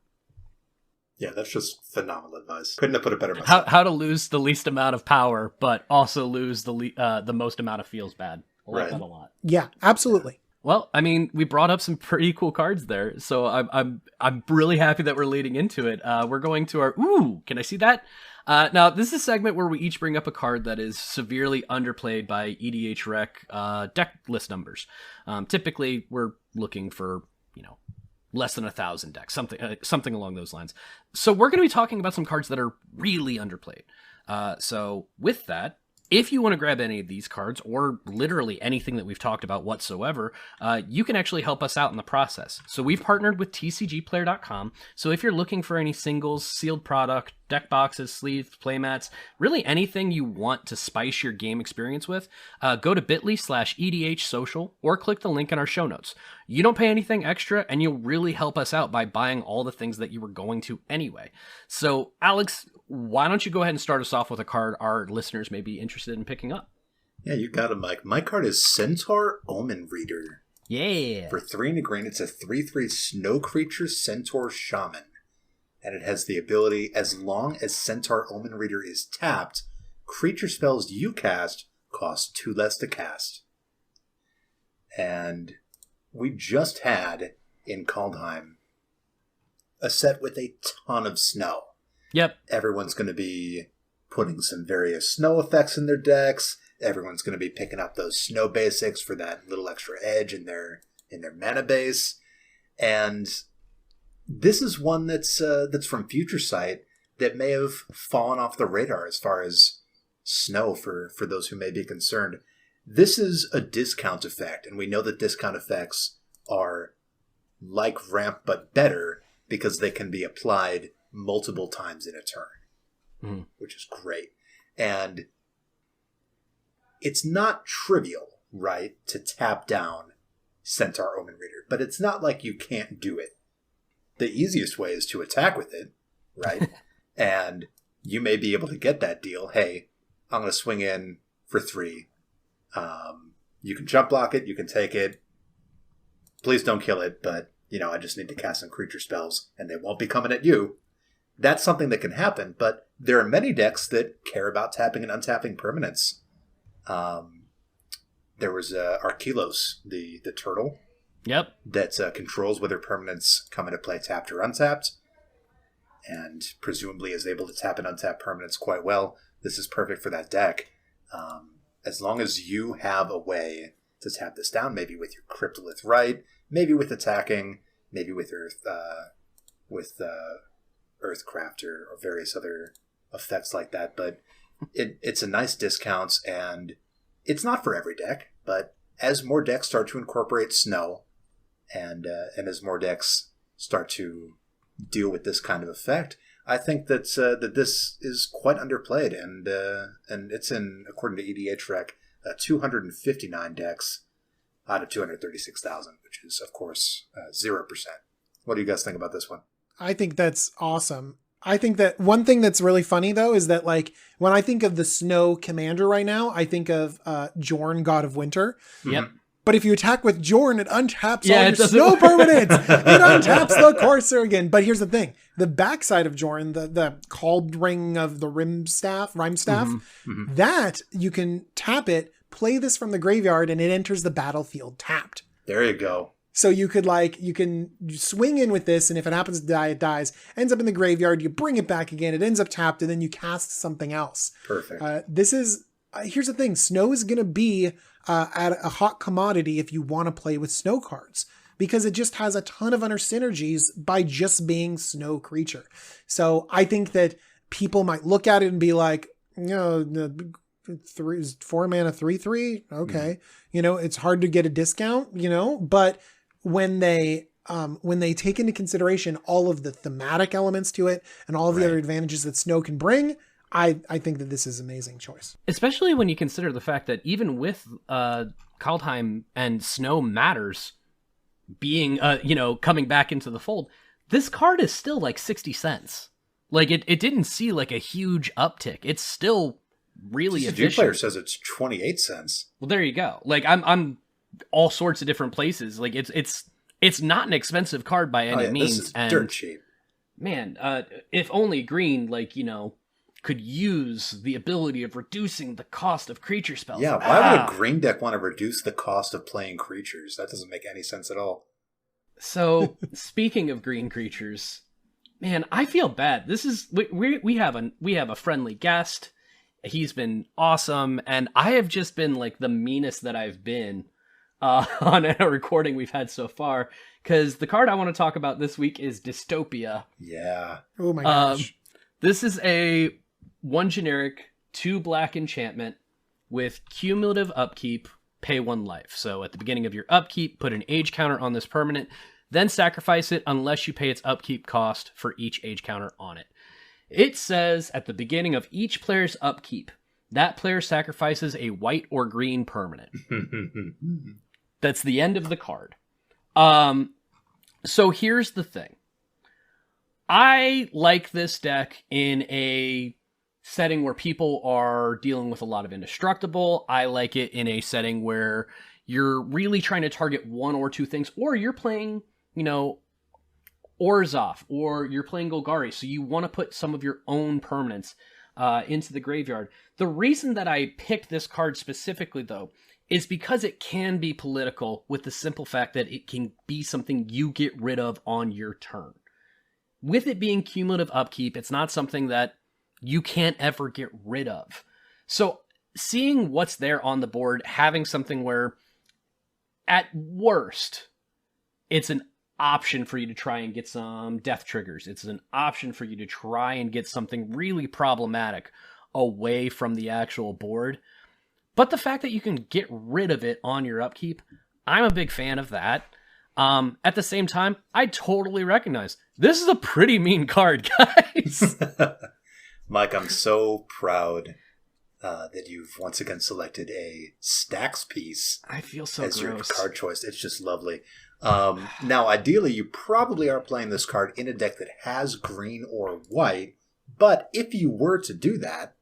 Yeah, that's just phenomenal advice. Couldn't have put it better myself. How to lose the least amount of power, but also lose the most amount of feels bad. I like that a lot. Yeah, absolutely. Well, I mean, we brought up some pretty cool cards there, so I'm really happy that we're leading into it. We're going to our can I see that? Now, this is a segment where we each bring up a card that is severely underplayed by EDH Rec deck list numbers. Typically, we're looking for less than 1,000 decks, something along those lines. So we're going to be talking about some cards that are really underplayed. So with that, if you want to grab any of these cards, or literally anything that we've talked about whatsoever, you can actually help us out in the process. So we've partnered with TCGplayer.com. So if you're looking for any singles, sealed product, deck boxes, sleeves, playmats, really anything you want to spice your game experience with, go to bit.ly/EDH social or click the link in our show notes. You don't pay anything extra, and you'll really help us out by buying all the things that you were going to anyway. So, Alex, why don't you go ahead and start us off with a card our listeners may be interested in picking up? Yeah, you got it, Mike. My card is Centaur Omen Reader. Yeah. For 3 and a green, it's a 3/3 snow creature Centaur Shaman. And it has the ability, as long as Centaur Omen Reader is tapped, creature spells you cast cost 2 less to cast. And we just had, in Kaldheim, a set with a ton of snow. Yep. Everyone's going to be putting some various snow effects in their decks. Everyone's going to be picking up those snow basics for that little extra edge in their mana base. And this is one that's from Future Sight that may have fallen off the radar as far as snow for those who may be concerned. This is a discount effect, and we know that discount effects are like ramp but better because they can be applied multiple times in a turn, which is great. And it's not trivial, right, to tap down Centaur Omen Reader, but it's not like you can't do it. The easiest way is to attack with it, right? And you may be able to get that deal. Hey, I'm going to swing in for 3. You can jump block it, you can take it. Please don't kill it, but, I just need to cast some creature spells, and they won't be coming at you. That's something that can happen, but there are many decks that care about tapping and untapping permanents. There was Archelos, the turtle. Yep. That controls whether permanents come into play tapped or untapped, and presumably is able to tap and untap permanents quite well. This is perfect for that deck. As long as you have a way to tap this down, maybe with your Cryptolith Right, maybe with attacking, maybe with Earthcraft or various other effects like that. But it's a nice discount, and it's not for every deck. But as more decks start to incorporate snow, and as more decks start to deal with this kind of effect, I think that this is quite underplayed, and it's in, according to EDH Rec, 259 decks out of 236,000, which is, of course, 0%. What do you guys think about this one? I think that's awesome. I think that one thing that's really funny, though, is that, like, when I think of the Snow Commander right now, I think of Jorn, God of Winter. Yep. But if you attack with Jorn, it untaps all your snow permanents. It untaps the Courser again. But here's the thing. The backside of Jorn, the called ring of the rhyme staff, that you can tap it, play this from the graveyard, and it enters the battlefield tapped. There you go. So you can swing in with this, and if it happens to die, it dies. Ends up in the graveyard, you bring it back again, it ends up tapped, and then you cast something else. Perfect. Here's the thing. Snow is going to be at a hot commodity if you want to play with snow cards, because it just has a ton of other synergies by just being snow creature. So I think that people might look at it and be like, the 4 mana 3/3. Okay. It's hard to get a discount, but when they take into consideration all of the thematic elements to it and all of the other advantages that snow can bring, I think that this is an amazing choice. Especially when you consider the fact that even with Kaldheim and Snow Matters being, coming back into the fold, this card is still like 60 cents. Like, it didn't see like a huge uptick. It's still really efficient. TCG Player says it's 28 cents. Well, there you go. Like, I'm all sorts of different places. Like, it's not an expensive card by any means. This is dirt cheap. Man, if only Green, could use the ability of reducing the cost of creature spells. Yeah, why would a green deck want to reduce the cost of playing creatures? That doesn't make any sense at all. So, speaking of green creatures, man, I feel bad. This is we have a friendly guest. He's been awesome, and I have just been like the meanest that I've been on a recording we've had so far, because the card I want to talk about this week is Dystopia. Yeah. Oh my gosh. This is a 1 generic, 2 black enchantment with cumulative upkeep, pay 1 life. So at the beginning of your upkeep, put an age counter on this permanent, then sacrifice it unless you pay its upkeep cost for each age counter on it. It says at the beginning of each player's upkeep, that player sacrifices a white or green permanent. That's the end of the card. So here's the thing. I like this deck in a setting where people are dealing with a lot of indestructible. I like it in a setting where you're really trying to target one or two things, or you're playing, Orzhov, or you're playing Golgari, so you want to put some of your own permanents into the graveyard. The reason that I picked this card specifically, though, is because it can be political with the simple fact that it can be something you get rid of on your turn. With it being cumulative upkeep, it's not something that you can't ever get rid of. So seeing what's there on the board, having something where, at worst, it's an option for you to try and get some death triggers. It's an option for you to try and get something really problematic away from the actual board. But the fact that you can get rid of it on your upkeep, I'm a big fan of that. At the same time, I totally recognize this is a pretty mean card, guys. Mike, I'm so proud that you've once again selected a Stacks piece. I feel so as gross. Your card choice. It's just lovely. Now, ideally, you probably are playing this card in a deck that has green or white, but if you were to do that,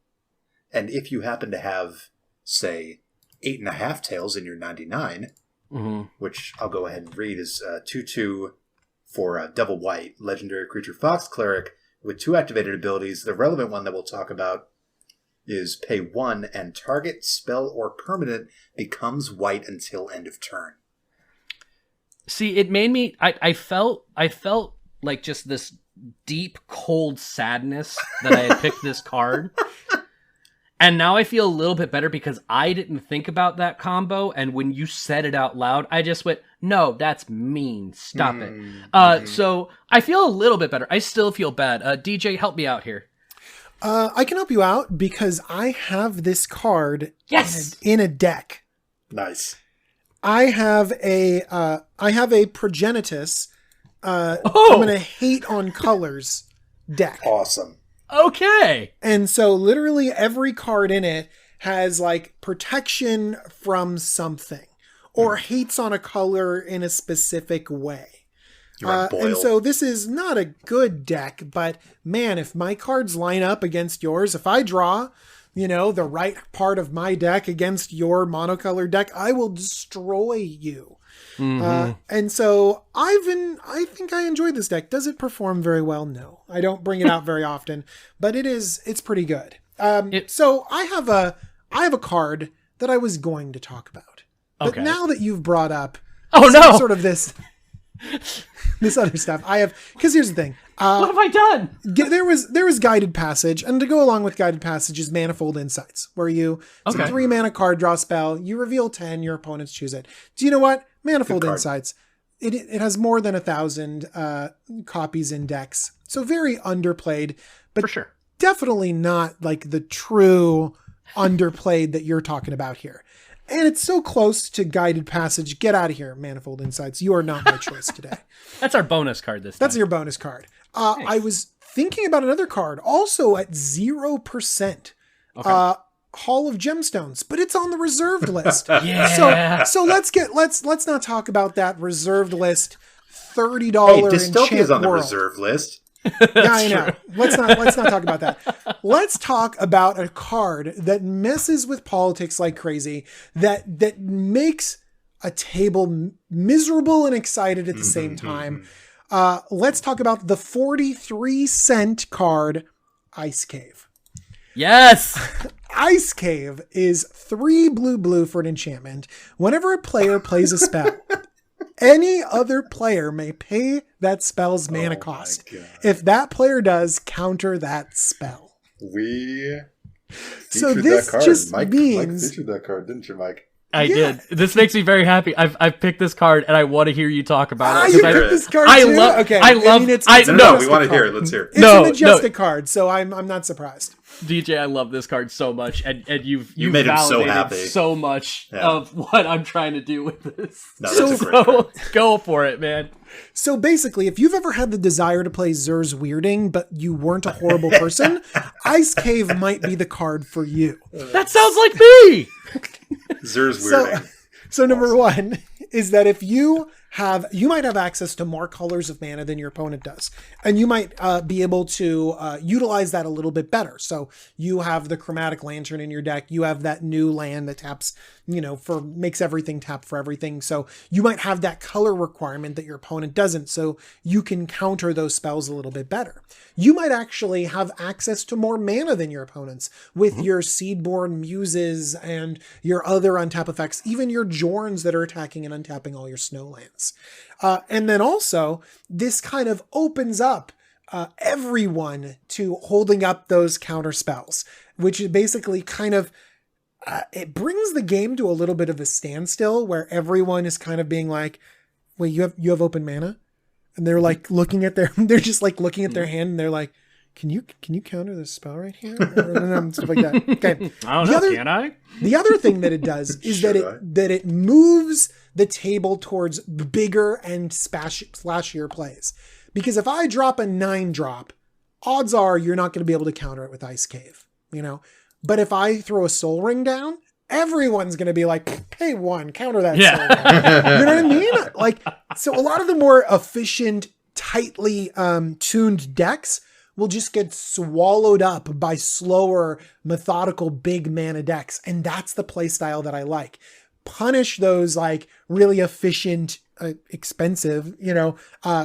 and if you happen to have, say, 8.5 tails in your 99, which I'll go ahead and read, is 2/2 for double white, legendary creature Fox Cleric with 2 activated abilities. The relevant one that we'll talk about is pay 1 and target spell or permanent becomes white until end of turn. See, it made me, I felt like just this deep, cold sadness that I had picked this card. And now I feel a little bit better because I didn't think about that combo. And when you said it out loud, I just went, no, that's mean. Stop it. So I feel a little bit better. I still feel bad. DJ, help me out here. I can help you out because I have this card in a deck. Nice. I have a Progenitus. I'm gonna hate on colors deck. Awesome. Okay. And so literally every card in it has like protection from something or hates on a color in a specific way. And so this is not a good deck, but man, if my cards line up against yours, if I draw, the right part of my deck against your monocolor deck, I will destroy you. And so I think I enjoyed this deck. Does it perform very well? No, I don't bring it out very often, but it's pretty good. So I have a card that I was going to talk about, but now that you've brought up, sort of this other stuff, because here's the thing. What have I done? There was Guided Passage, and to go along with Guided Passage is Manifold Insights, where it's a 3 mana card draw spell. You reveal 10, your opponents choose it. Do you know what? Manifold Insights. It has more than 1,000 copies in decks, so very underplayed, but for sure, definitely not like the true underplayed that you're talking about here. And it's so close to Guided Passage. Get out of here, Manifold Insights. You are not my choice today. That's our bonus card this time. That's your bonus card. Nice. I was thinking about another card, also at 0%. Hall of Gemstones, but it's on the reserved list. Yeah. So let's not talk about that reserved list. $30 Dystopia is on the world. reserve list. Yeah, I know. Let's not talk about that. Let's talk about a card that messes with politics like crazy, that makes a table miserable and excited at the same time. Let's talk about the 43-cent card, Ice Cave. Yes! Ice Cave is 3 blue for an enchantment. Whenever a player plays a spell, any other player may pay that spell's mana cost. If that player does, counter that spell. We so this that card. just Mike featured that card, didn't you, Mike? I did. This makes me very happy. I've picked this card and I want to hear you talk about it. You picked this card too? We want to hear it. Let's hear it. It's a majestic card, so I'm not surprised. DJ, I love this card so much, and you've made him so validated happy. so much of what I'm trying to do with this. No, that's a great card. Go for it, man. So basically, if you've ever had the desire to play Zur's Weirding, but you weren't a horrible person, Ice Cave might be the card for you. That sounds like me! Zur's Weirding. So number one is that if you might have access to more colors of mana than your opponent does. And you might be able to utilize that a little bit better. So you have the Chromatic Lantern in your deck. You have that new land that taps, makes everything tap for everything. So you might have that color requirement that your opponent doesn't. So you can counter those spells a little bit better. You might actually have access to more mana than your opponents with your Seedborn Muses and your other untap effects, even your Jorns that are attacking and untapping all your Snowlands. And then also, this kind of opens up everyone to holding up those counter spells, which is basically kind of, it brings the game to a little bit of a standstill where everyone is kind of being like, wait, you have open mana? And they're like looking at they're just like looking at their hand and they're like, can you counter this spell right here? And stuff like that. Okay. I don't know, can I? The other thing that it does is that it moves the table towards bigger and splashier plays. Because if I drop a 9-drop, odds are you're not going to be able to counter it with Ice Cave, But if I throw a Soul Ring down, everyone's going to be like, pay 1, counter that Soul Ring. You know what I mean? Like, so a lot of the more efficient, tightly tuned decks will just get swallowed up by slower, methodical, big mana decks. And that's the play style that I like. Punish those like really efficient, expensive,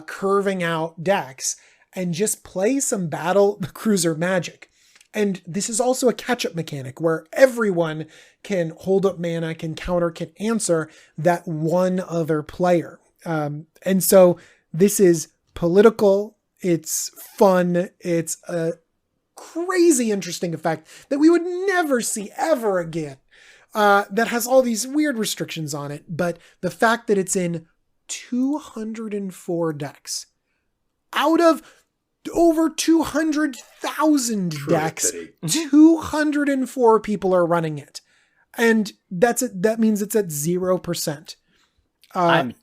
curving out decks and just play some battle cruiser magic. And this is also a catch-up mechanic where everyone can hold up mana, can counter, can answer that one other player. And so this is political. It's fun. It's a crazy interesting effect that we would never see ever again. That has all these weird restrictions on it. But the fact that it's in 204 decks out of over 200,000 decks, 204 people are running it. And that means it's at 0%. I'm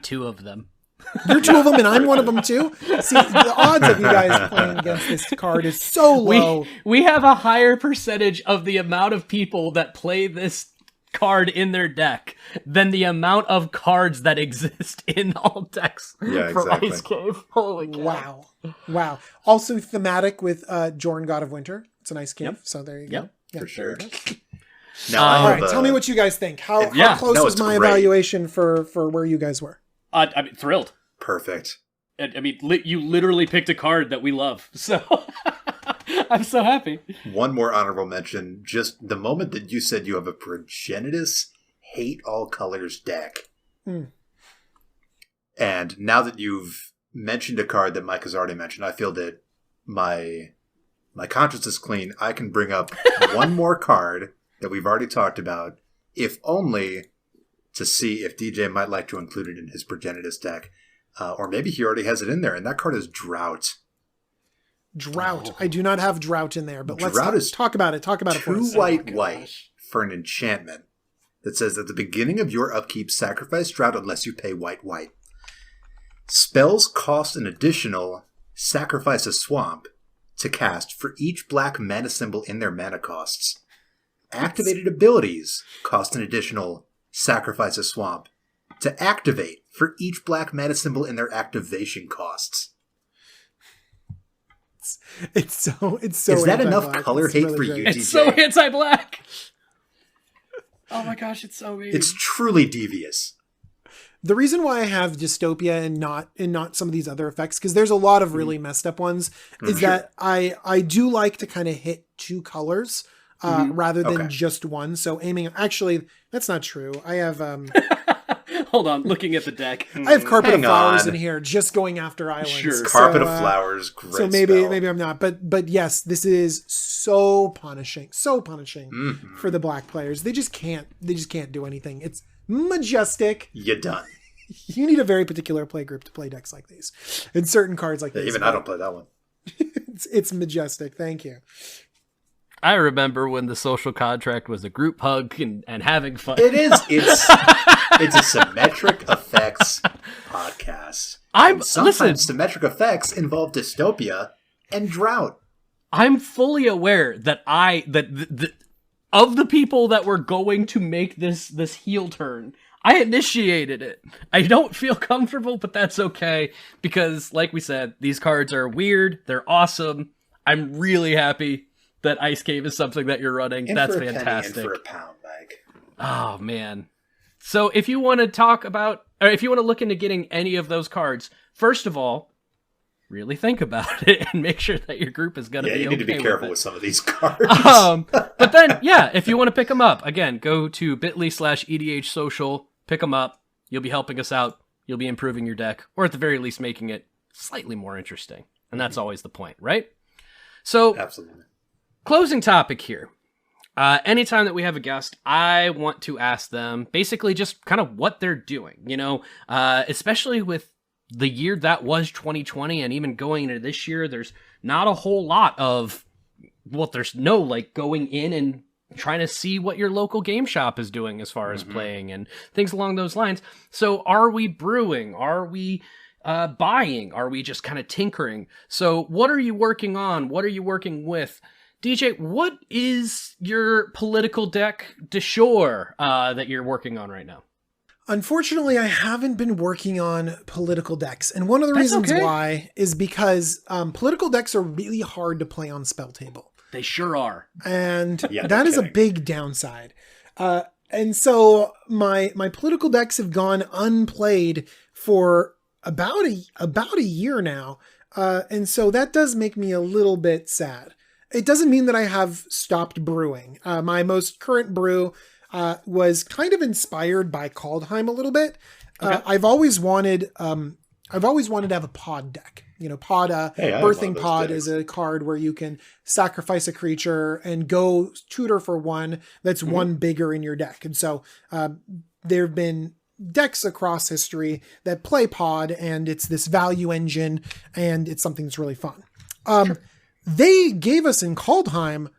2 of them. You're 2 of them and I'm one of them too. See, the odds of you guys playing against this card is so low. We have a higher percentage of the amount of people that play this card in their deck than the amount of cards that exist in all decks for Ice Cave. Holy cow. Wow. Also thematic with Jorn, God of Winter. It's an Ice Cave, so there you go. Yeah, for sure. Now, all right, tell me what you guys think. How close was my evaluation for where you guys were? I mean, thrilled. Perfect. I mean, you literally picked a card that we love, so I'm so happy. One more honorable mention. Just the moment that you said you have a Progenitus Hate All Colors deck. And now that you've mentioned a card that Mike has already mentioned, I feel that my conscience is clean. I can bring up one more card that we've already talked about, if only to see if DJ might like to include it in his Progenitus deck. Or maybe he already has it in there, and that card is Drought. Drought. I do not have Drought in there, but let's talk about it. Talk about it for us. 2 white for an enchantment that says at the beginning of your upkeep, sacrifice Drought unless you pay white. Spells cost an additional sacrifice a swamp to cast for each black mana symbol in their mana costs. Activated abilities cost an additional sacrifice a swamp to activate for each black mana symbol in their activation costs. It's so. Is that enough color hate really for you, DJ? It's so anti-black. Oh my gosh, it's so mean. It's truly devious. The reason why I have Dystopia and not some of these other effects, because there's a lot of really messed up ones, is that I do like to kind of hit 2 colors rather than just one. So aiming, actually, that's not true. I have hold on, looking at the deck. I have Carpet of Flowers in here, just going after islands. Sure, Carpet of Flowers, great. So maybe I'm not, but yes, this is so punishing for the black players. They just can't do anything. It's majestic. You're done. You need a very particular play group to play decks like these, and certain cards like these. Even I don't play that one. It's majestic. Thank you. I remember when the social contract was a group hug and having fun. It is. It's a symmetric effects podcast. Sometimes symmetric effects involve dystopia and drought. I'm fully aware that of the people that were going to make this heel turn, I initiated it. I don't feel comfortable, but that's okay because, like we said, these cards are weird. They're awesome. I'm really happy that Ice Cave is something that you're running. In That's for a fantastic. Penny, in for a pound, Mike. Oh man. So if you want to talk about, or if you want to look into getting any of those cards, first of all, really think about it and make sure that your group is going to be okay. Yeah, you need to be careful with some of these cards. But then, yeah, if you want to pick them up, again, go to bit.ly/EDH social, pick them up. You'll be helping us out. You'll be improving your deck, or at the very least making it slightly more interesting. And that's always the point, right? So, absolutely. Closing topic here. Anytime that we have a guest, I want to ask them basically just kind of what they're doing, especially with the year that was 2020 and even going into this year, there's not a whole lot of, there's no like going in and trying to see what your local game shop is doing as far as playing and things along those lines. So are we brewing? Are we buying? Are we just kind of tinkering? So what are you working on? What are you working with? DJ, what is your political deck de jour that you're working on right now? Unfortunately, I haven't been working on political decks. And one of the reasons why is because political decks are really hard to play on Spell Table. They sure are. And that is a big downside. And so my political decks have gone unplayed for about a year now. And so that does make me a little bit sad. It doesn't mean that I have stopped brewing. My most current brew was kind of inspired by Kaldheim a little bit. Okay. I've always wanted to have a pod deck. Birthing Pod is a card where you can sacrifice a creature and go tutor for one that's one bigger in your deck. And so there have been decks across history that play Pod, and it's this value engine, and it's something that's really fun. Sure. They gave us in Kaldheim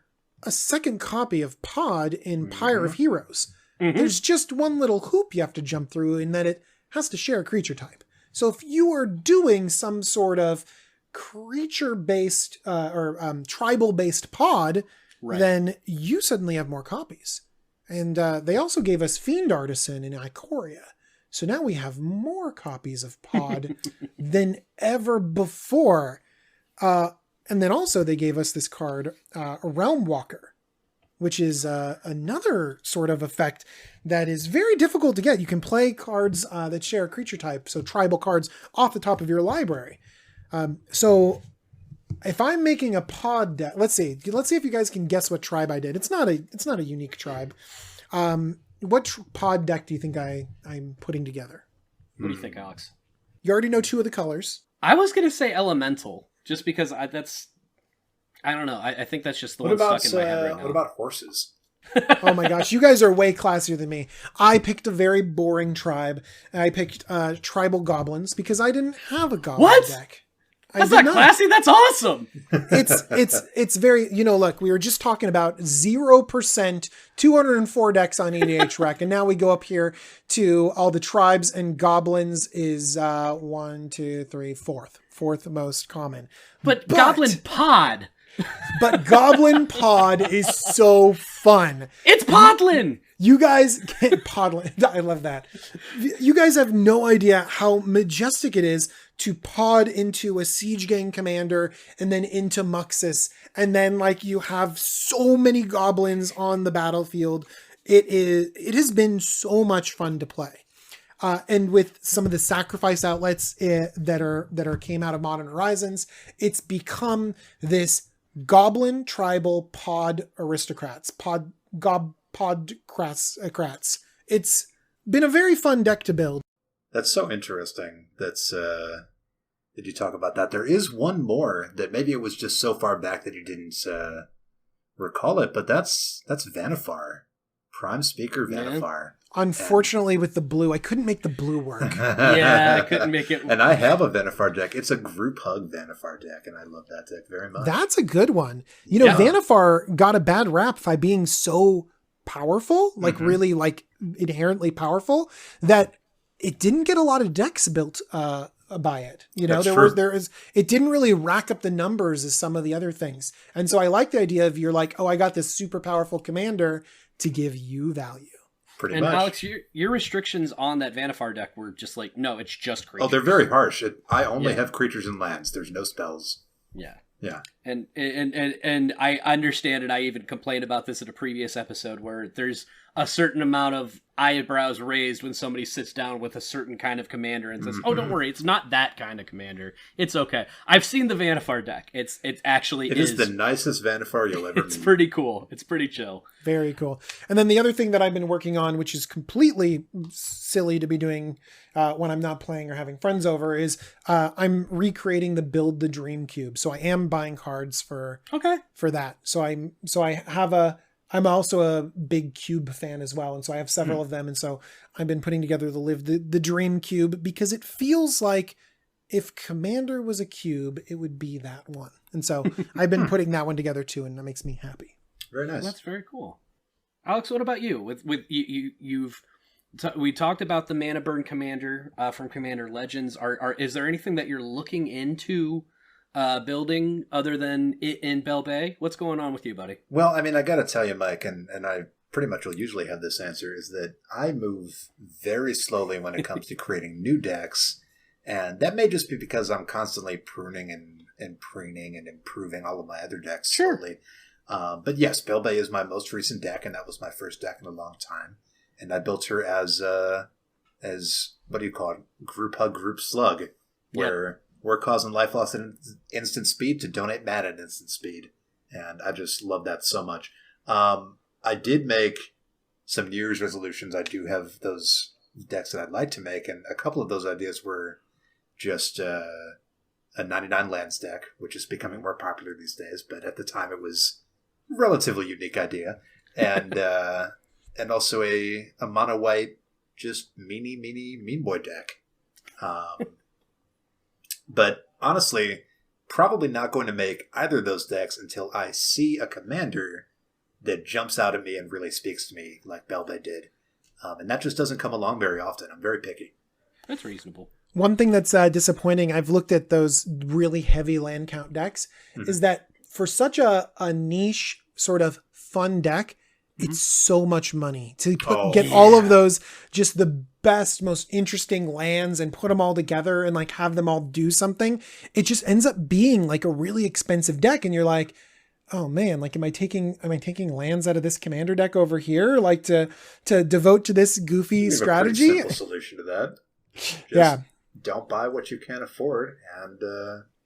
a second copy of Pod in Pyre of Heroes. There's just one little hoop you have to jump through in that it has to share a creature type. So if you are doing some sort of creature-based or tribal-based Pod, then you suddenly have more copies. And they also gave us Fiend Artisan in Ikoria. So now we have more copies of Pod than ever before. And then also they gave us this card, a Realm Walker, which is another sort of effect that is very difficult to get. You can play cards that share a creature type, so tribal cards off the top of your library. So if I'm making a Pod deck, let's see if you guys can guess what tribe I did. It's not a unique tribe. What Pod deck do you think I'm putting together? What do you think, Alex? You already know two of the colors. I was going to say Elemental. Just because I don't know. I think that's just the one stuck in my head right now. What about horses? Oh my gosh, you guys are way classier than me. I picked a very boring tribe. I picked tribal goblins because I didn't have a goblin deck. That's not classy. That's awesome. It's very, look, we were just talking about 0%, 204 decks on EDH Rec, and now we go up here to all the tribes, and goblins is 1, 2, 3, fourth most common. But Goblin Pod. But Goblin Pod is so fun. It's Podlin. You guys get Podlin. I love that. You guys have no idea how majestic it is to pod into a Siege Gang commander and then into Muxus. And then you have so many goblins on the battlefield. It has been so much fun to play. And with some of the sacrifice outlets that came out of Modern Horizons, it's become this goblin tribal pod aristocrats, podcrats. It's been a very fun deck to build. That's so interesting. Did you talk about that? There is one more that maybe it was just so far back that you didn't recall it, but that's Vanifar Prime Speaker Vanifar. Unfortunately, with the blue, I couldn't make the blue work. Yeah, I couldn't make it. And I have a Vanifar deck. It's a group hug Vanifar deck, and I love that deck very much. That's a good one. You know, Vanifar got a bad rap by being so powerful, like really like inherently powerful, that it didn't get a lot of decks built by it. You know, it didn't really rack up the numbers as some of the other things. And so I like the idea of you're like, oh, I got this super powerful commander to give you value. Pretty much. Alex, your restrictions on that Vanifar deck were just like, no, it's just creatures. Oh, they're very harsh. I only have creatures and lands. There's no spells. Yeah. Yeah. And I understand, and I even complained about this in a previous episode, where there's a certain amount of eyebrows raised when somebody sits down with a certain kind of commander and says, oh, don't worry, it's not that kind of commander. It's okay. I've seen the Vanifar deck. It is the nicest Vanifar you'll ever It's meet. pretty cool. It's pretty chill. Very cool. And then the other thing that I've been working on, which is completely silly to be doing when I'm not playing or having friends over, is I'm recreating the Build the Dream Cube. So I am buying cards for that. So I'm also a big cube fan as well. And so I have several of them. And so I've been putting together the Dream Cube, because it feels like if Commander was a cube, it would be that one. And so I've been putting that one together too, and that makes me happy. Very nice. Well, that's very cool. Alex, what about you? We talked about the Mana Burn Commander from Commander Legends. Is there anything that you're looking into building other than it in Bell Bay? What's going on with you, buddy? Well, I mean, I got to tell you, Mike, and I pretty much will usually have this answer, is that I move very slowly when it comes to creating new decks. And that may just be because I'm constantly pruning and preening and improving all of my other decks slowly. But yes, Bell Bay is my most recent deck, and that was my first deck in a long time. And I built her as what do you call it? Group hug, group slug, where we're causing life loss at instant speed to donate mana at instant speed. And I just love that so much. I did make some New Year's resolutions. I do have those decks that I'd like to make, and a couple of those ideas were just a 99 lands deck, which is becoming more popular these days, but at the time it was a relatively unique idea. And and also a mono white, just mean boy deck. But honestly, probably not going to make either of those decks until I see a commander that jumps out at me and really speaks to me like Bell Bay did. And that just doesn't come along very often. I'm very picky. That's reasonable. One thing that's disappointing, I've looked at those really heavy land count decks, is that for such a niche sort of fun deck, it's so much money to get all of those, just the best, most interesting lands, and put them all together and like have them all do something. It just ends up being like a really expensive deck. And you're like, oh man, like, am I taking lands out of this commander deck over here? Like to devote to this goofy strategy? A pretty simple solution to that. Just don't buy what you can't afford. And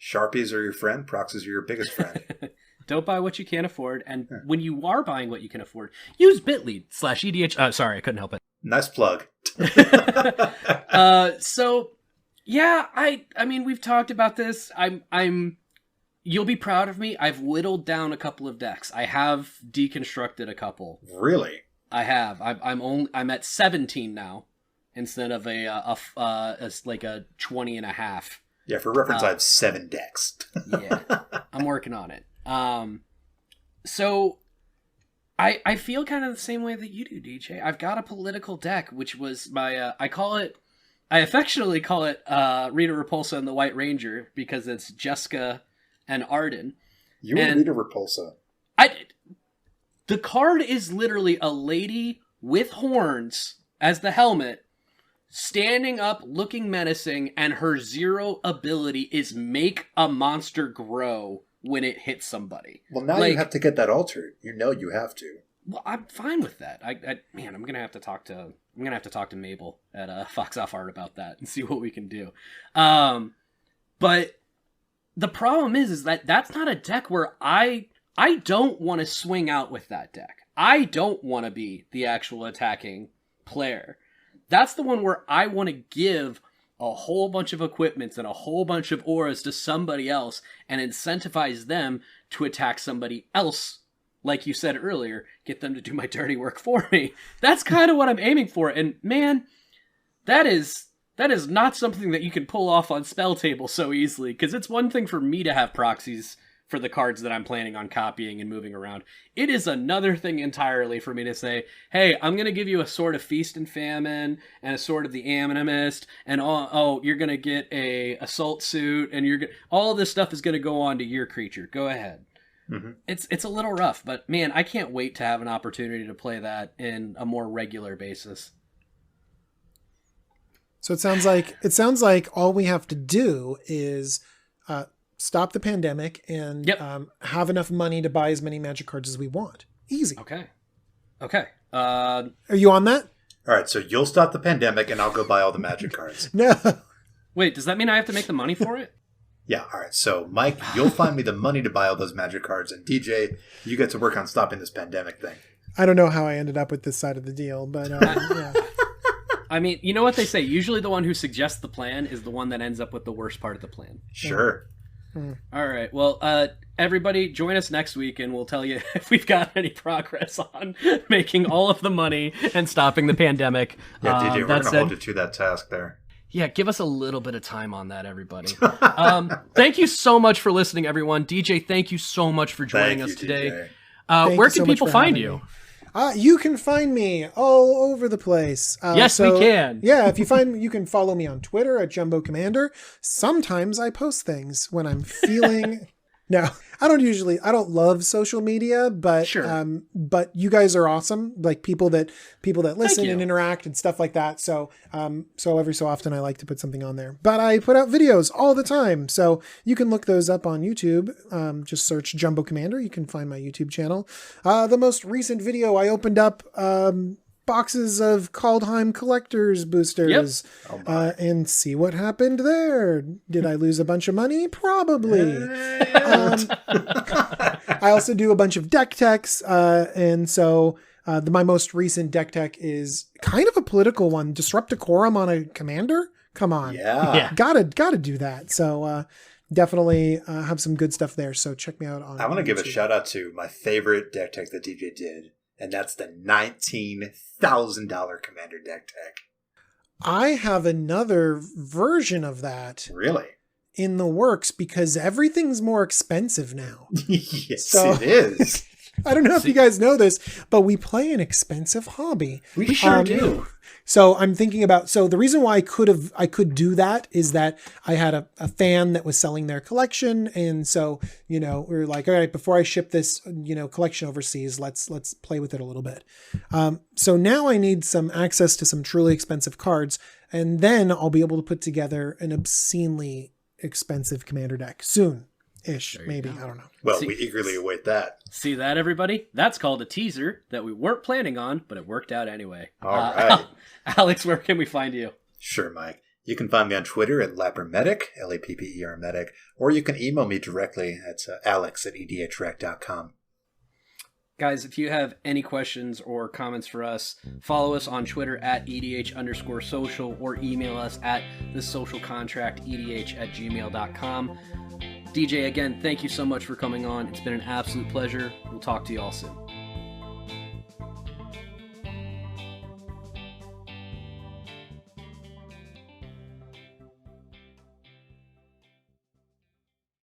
Sharpies are your friend. Proxies are your biggest friend. Don't buy what you can't afford, and when you are buying what you can afford, use bit.ly/EDH. Sorry, I couldn't help it. Nice plug. So, yeah, I mean, we've talked about this. You'll be proud of me. I've whittled down a couple of decks. I have deconstructed a couple. Really? I have. I'm at 17 now, instead of a 20 and a half. Yeah, for reference, I have 7 decks. Yeah, I'm working on it. So I feel kind of the same way that you do, DJ. I've got a political deck, which was my, I affectionately call it, Rita Repulsa and the White Ranger, because it's Jessica and Arden. You and Rita Repulsa. The card is literally a lady with horns as the helmet, standing up, looking menacing, and her 0 ability is make a monster grow when it hits somebody. Well, now you have to get that altered. You know you have to. Well, I'm fine with that. I'm gonna have to talk to Mabel at Fox Off Art about that and see what we can do. But the problem is that that's not a deck where I don't want to swing out with that deck. I don't want to be the actual attacking player. That's the one where I want to give a whole bunch of equipments and a whole bunch of auras to somebody else and incentivize them to attack somebody else like you said earlier, get them to do my dirty work for me. That's kind of what I'm aiming for. And man, that is not something that you can pull off on Spell Table so easily, because it's one thing for me to have proxies for the cards that I'm planning on copying and moving around. It is another thing entirely for me to say, hey, I'm going to give you a Sword of Feast and Famine and a Sword of the Animist, and you're going to get a Assault Suit, and all this stuff is going to go on to your creature. Go ahead. Mm-hmm. It's a little rough, but man, I can't wait to have an opportunity to play that in a more regular basis. So it sounds like all we have to do is stop the pandemic and have enough money to buy as many Magic cards as we want. Easy. Okay. Are you on that? All right, so you'll stop the pandemic and I'll go buy all the Magic cards. No. Wait, does that mean I have to make the money for it? Yeah, all right. So, Mike, you'll find me the money to buy all those Magic cards, and DJ, you get to work on stopping this pandemic thing. I don't know how I ended up with this side of the deal, but yeah. I mean, you know what they say? Usually the one who suggests the plan is the one that ends up with the worst part of the plan. Sure. All right. Well, everybody join us next week and we'll tell you if we've got any progress on making all of the money and stopping the pandemic. Yeah, DJ, we're going to hold you to that task there. Yeah, give us a little bit of time on that, everybody. Thank you so much for listening, everyone. DJ, thank you so much for joining us today. Where can people find you? You can find me all over the place. Yes, we can. Yeah, you can follow me on Twitter at JumboCommander. Sometimes I post things when I'm feeling. No, I don't love social media, but sure. But you guys are awesome. Like people that listen and interact and stuff like that. So every so often I like to put something on there. But I put out videos all the time. So you can look those up on YouTube. Just search JumboCommander. You can find my YouTube channel. The most recent video I opened up boxes of Kaldheim collector's boosters and see what happened there. Did I lose a bunch of money? Probably. I also do a bunch of deck techs, and so my most recent deck tech is kind of a political one. Disrupt Decorum on a commander? Come on. Yeah. Gotta do that. So definitely have some good stuff there. So check me out on I want to give a YouTube. shout out to my favorite deck tech that DJ did. And that's the $19,000 Commander deck tech. I have another version of that. Really? In the works because everything's more expensive now. Yes, it is. I don't know if you guys know this, but we play an expensive hobby. We sure do. So I'm thinking about, the reason why I could do that is that I had a fan that was selling their collection. And so, we were like, all right, before I ship this, collection overseas, let's play with it a little bit. So now I need some access to some truly expensive cards. And then I'll be able to put together an obscenely expensive commander deck soon-ish, maybe. I don't know. Well, we eagerly await that. See that, everybody? That's called a teaser that we weren't planning on, but it worked out anyway. All right. Alex, where can we find you? Sure, Mike. You can find me on Twitter at LapperMedic, Lapper Medic, or you can email me directly at alex@edhrec.com. Guys, if you have any questions or comments for us, follow us on Twitter at EDH_social or email us at thesocialcontractedh@gmail.com. DJ, again, thank you so much for coming on. It's been an absolute pleasure. We'll talk to you all soon.